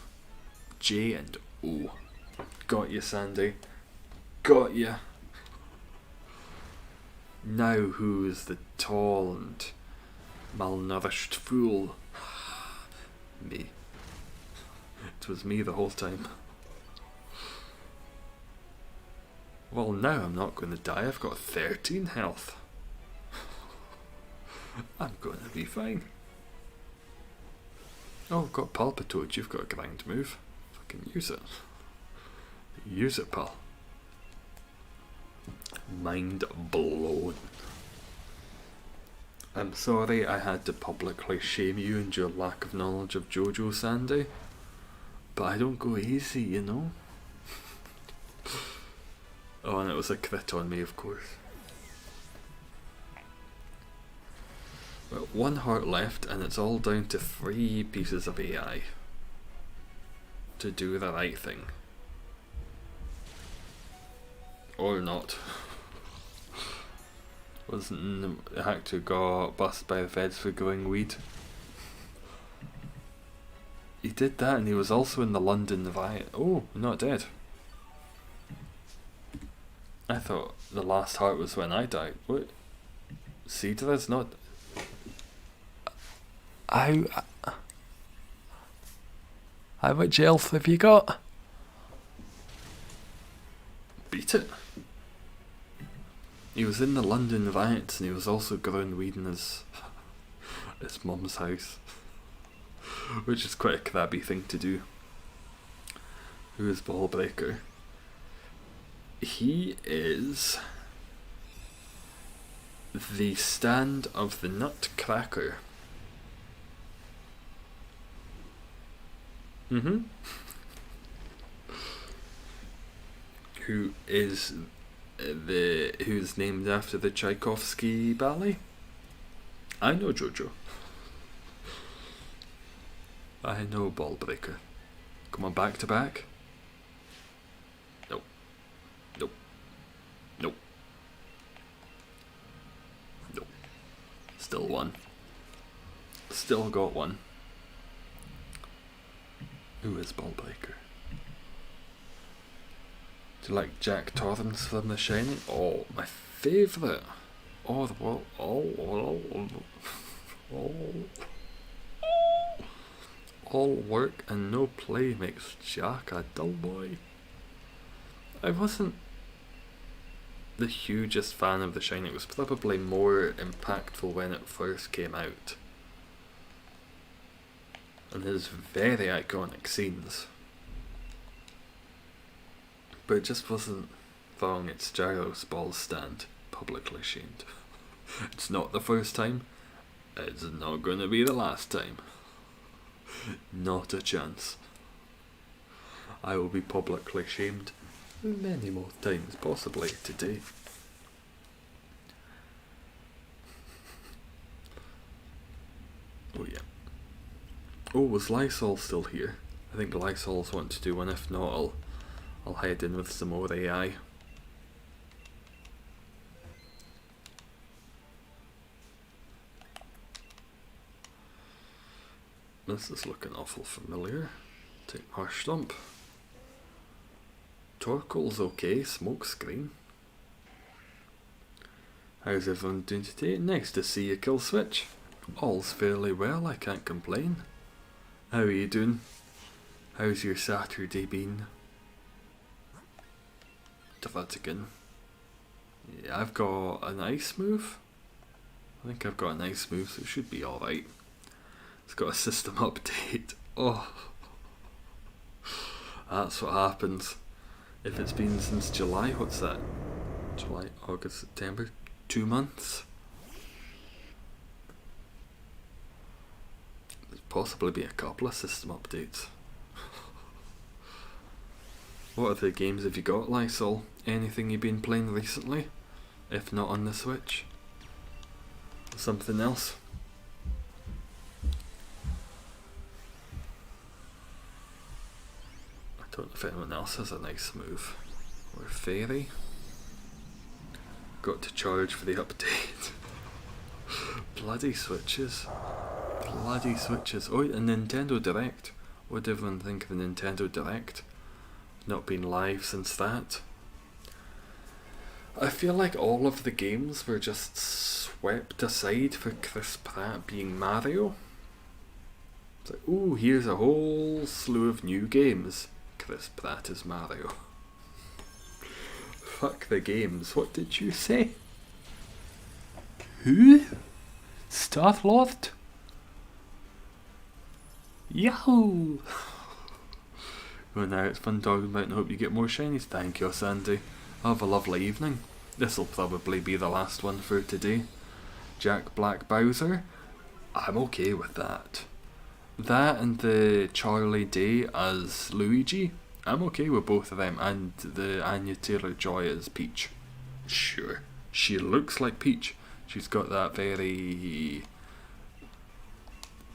J and O. Got you, Sandy. Got you. Now who is the tall and malnourished fool? Me. It was me the whole time. Well, now I'm not going to die. I've got 13 health. I'm going to be fine. Oh, I've got Palpitoad. You've got a grind move. Fucking use it. Use it, pal. Mind blown. I'm sorry I had to publicly shame you and your lack of knowledge of JoJo, Sandy. But I don't go easy, you know. Oh, and it was a crit on me, of course. Well, 1 heart left, and it's all down to 3 pieces of AI to do the right thing. Or not. Wasn't the hack who got busted by the feds for growing weed? He did that, and he was also in the London riot. Oh, not dead. I thought the last heart was when I died. What? Cedra's not. How much health have you got? Beat it. He was in the London riots, and he was also growing weed in his mum's house, which is quite a crabby thing to do. Who is Ballbreaker? He is the stand of the Nutcracker. Who's named after the Tchaikovsky ballet? I know JoJo. I know Ballbreaker. Come on, back to back. Nope. Nope. Nope. Nope. Still one. Still got one. Who is Ballbreaker? Do you like Jack Torrance from The Shining? Oh, my favourite. Oh, the world. All work and no play makes Jack a dull boy. I wasn't the hugest fan of The Shining. It was probably more impactful when it first came out. And there's very iconic scenes. But it just wasn't throwing its gyros ball stand publicly shamed. It's not the first time. It's not going to be the last time. Not a chance. I will be publicly shamed many more times, possibly today. Oh yeah. Oh, was Lysol still here? I think Lysol's want to do one. If not, I'll head in with some more AI. This is looking awful familiar. Take Marsh Stump. Torkoal's okay, Smokescreen. How's everyone doing today? Nice to see you, Kill Switch. All's fairly well, I can't complain. How are you doing? How's your Saturday been? Dratigan. Yeah, I've got an ice move. I think I've got an ice move, so it should be alright. It's got a system update. Oh, that's what happens. If it's been since July, what's that? July, August, September? 2 months? There's possibly be a couple of system updates. What other games have you got, Lysol? Anything you've been playing recently? If not on the Switch? Something else? I don't know if anyone else has a nice move. Or fairy. Got to charge for the update. Bloody Switches. Bloody Switches. Oh, and Nintendo Direct. What did everyone think of the Nintendo Direct? Not been live since that. I feel like all of the games were just swept aside for Chris Pratt being Mario. It's like, ooh, here's a whole slew of new games. Chris Pratt is Mario. Fuck the games, what did you say? Who? Star-Lord? Yahoo! Well, now it's fun talking about and hope you get more shinies. Thank you, Sandy. Have a lovely evening. This'll probably be the last one for today. Jack Black Bowser. I'm okay with that. That and the Charlie Day as Luigi. I'm okay with both of them, and the Anya Taylor-Joy as Peach. Sure. She looks like Peach. She's got that very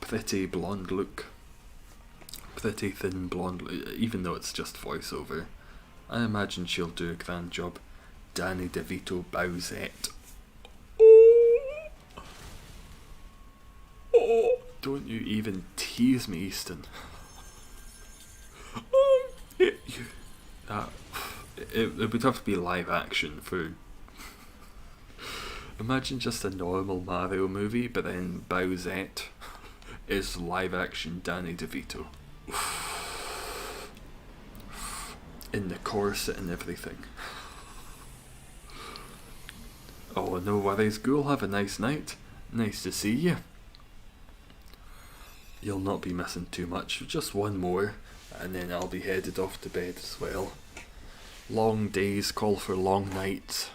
pretty blonde look. Pretty thin blonde, even though it's just voiceover. I imagine she'll do a grand job. Danny DeVito Bowsette. Oh, don't you even tease me, Easton. It would have to be live action for... Imagine just a normal Mario movie, but then Bowsette is live action Danny DeVito. In the corset and everything. Oh, no worries, Ghoul. Have a nice night. Nice to see you. You'll not be missing too much. Just one more, and then I'll be headed off to bed as well. Long days call for long nights.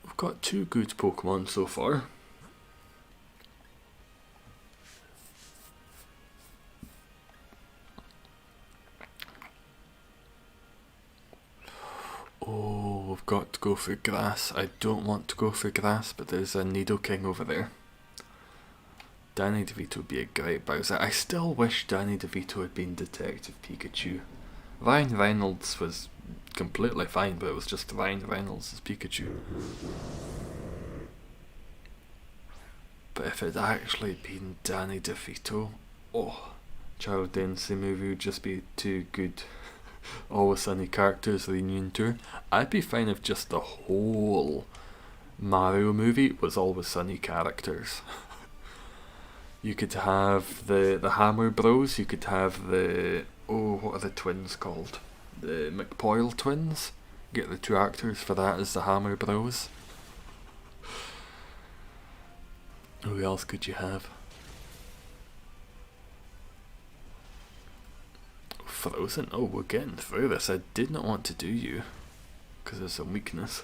We've got 2 good Pokemon so far. Oh, we've got to go for grass. I don't want to go for grass, but there's a Nidoking over there. Danny DeVito would be a great Bowser. I still wish Danny DeVito had been Detective Pikachu. Ryan Reynolds was completely fine, but it was just Ryan Reynolds as Pikachu. But if it had actually been Danny DeVito, oh, Child Densey movie would just be too good. Always Sunny characters reunion tour. I'd be fine if just the whole Mario movie was Always Sunny characters. You could have the Hammer Bros, you could have the... Oh, what are the twins called? The McPoyle twins? Get the 2 actors for that as the Hammer Bros. Who else could you have? Frozen? Oh, we're getting through this. I did not want to do you, because there's some weakness.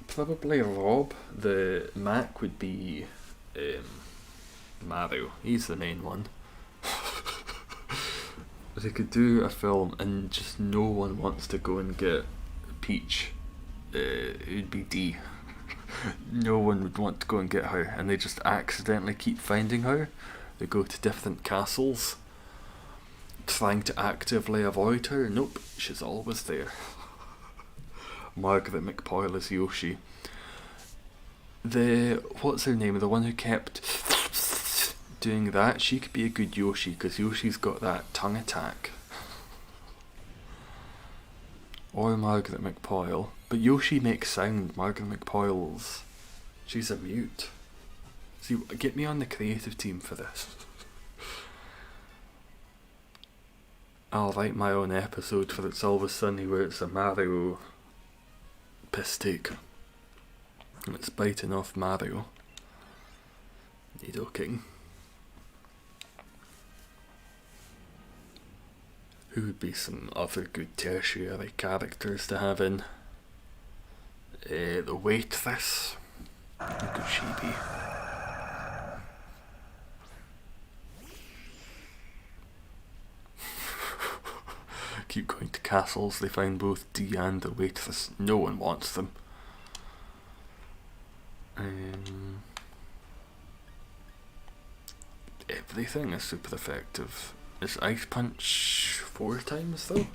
Probably Rob. The Mac would be Mario. He's the main one. They could do a film and just no one wants to go and get Peach. It would be D. No one would want to go and get her, and they just accidentally keep finding her. They go to different castles, trying to actively avoid her. Nope, she's always there. Margaret McPoyle is Yoshi. What's her name? The one who kept doing that. She could be a good Yoshi, because Yoshi's got that tongue attack. Or Margaret McPoyle. But Yoshi makes sound. Margaret McPoyle's... She's a mute. See, get me on the creative team for this. I'll write my own episode for It's Always Sunny where it's a Mario piss take. And it's biting off Mario. Nidoking. Who would be some other good tertiary characters to have in? The waitress. Who could she be? Keep going to castles, they find both D and the waitress. No one wants them. Everything is super effective. Is Ice Punch 4 times though?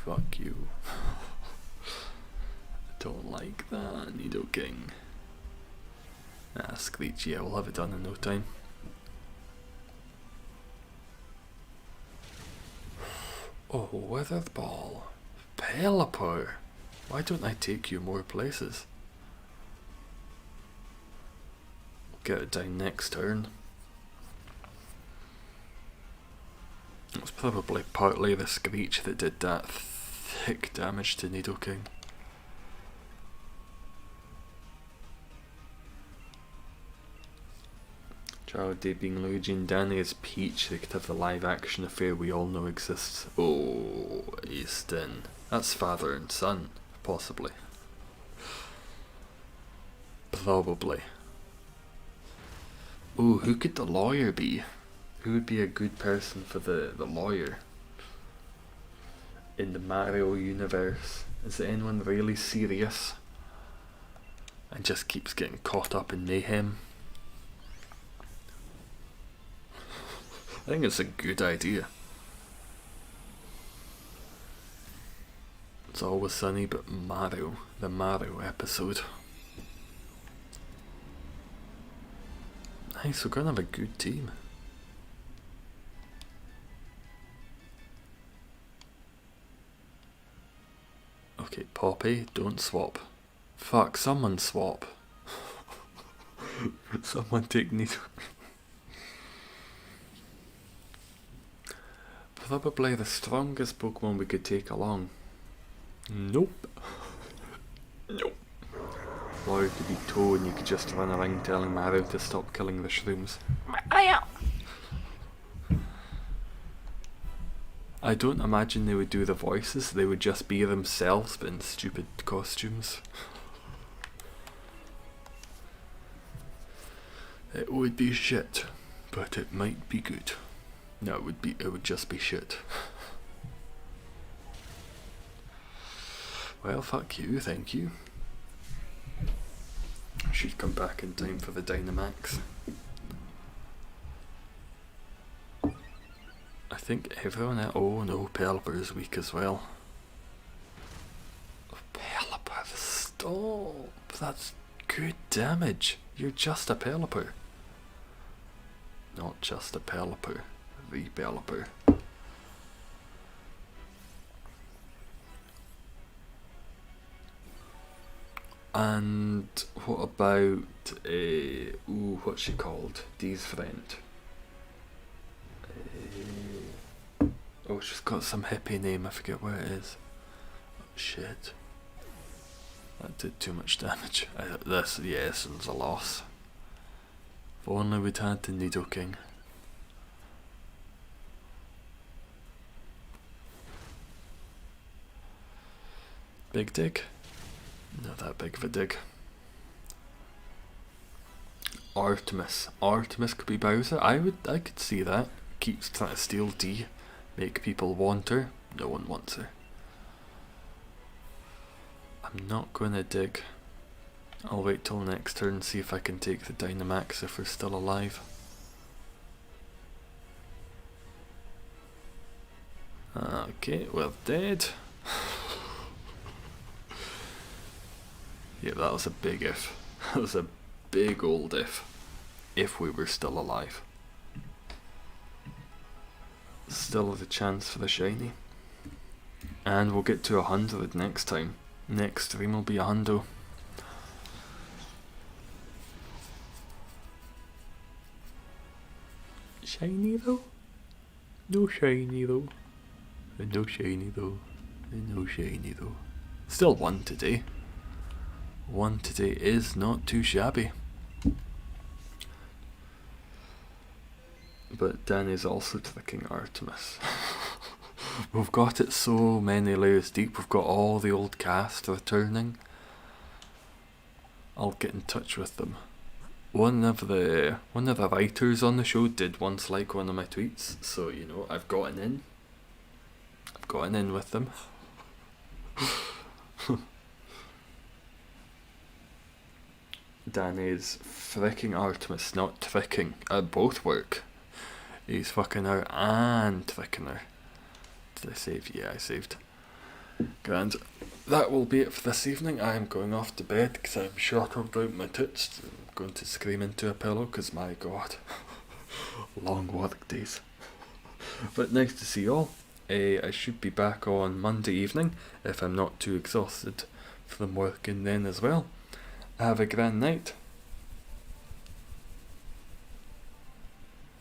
Fuck you. I don't like that, Nidoking. Screech, yeah, we'll have it done in no time. Oh, Withered Ball. Pelipper. Why don't I take you more places? Get it down next turn. It's probably partly the Screech that did that thick damage to Nidoking. Child Day being Luigi and Danny is Peach. They could have the live action affair we all know exists. Oh, Easton. That's father and son, possibly. Probably. Oh, who could the lawyer be? Who would be a good person for the lawyer? In the Mario universe. Is there anyone really serious? And just keeps getting caught up in mayhem? I think it's a good idea. It's Always Sunny, but Mario. The Mario episode. Nice, we're gonna have a good team. Okay, Poppy, don't swap. Fuck, someone swap. Someone take Nido. Probably the strongest Pokemon we could take along. Nope. Nope. Or it could be Toe and you could just run around telling Mario to stop killing the shrooms. I don't imagine they would do the voices, they would just be themselves but in stupid costumes. It would be shit, but it might be good. No, it would just be shit. Well, fuck you, thank you. I should come back in time for the Dynamax. I think everyone at... Oh no, Pelipper is weak as well. Pelipper, stop! That's good damage. You're just a Pelipper. Not just a Pelipper. The Pelipper. And what about what's she called? Dee's friend. She's got some hippie name, I forget what it is. Oh, shit. That did too much damage. This is a loss. If only we'd had the Nidoking. Big dig? Not that big of a dig. Artemis. Artemis could be Bowser. I could see that. Keeps trying to steal D. Make people want her. No one wants her. I'm not gonna dig. I'll wait till next turn and see if I can take the Dynamax if we're still alive. Okay, we're dead. Yeah, that was a big if. That was a big old if. If we were still alive. Still have a chance for the shiny. And we'll get to 100 next time. Next stream will be 100. Shiny though? No shiny though. No shiny though. No shiny though. Still one today. One today is not too shabby. But Danny's also tricking Artemis. We've got it so many layers deep. We've got all the old cast returning. I'll get in touch with them. One of the writers on the show did once like one of my tweets, so you know I've gotten in. I've gotten in with them. Danny's fricking Artemis, not tricking. Both work. He's fucking her and tricking her. Did I save? Yeah, I saved. Grand. That will be it for this evening. I am going off to bed because I'm shortled out my tits. I'm going to scream into a pillow because my god. Long work days. But nice to see you all. I should be back on Monday evening if I'm not too exhausted from working then as well. Have a grand night.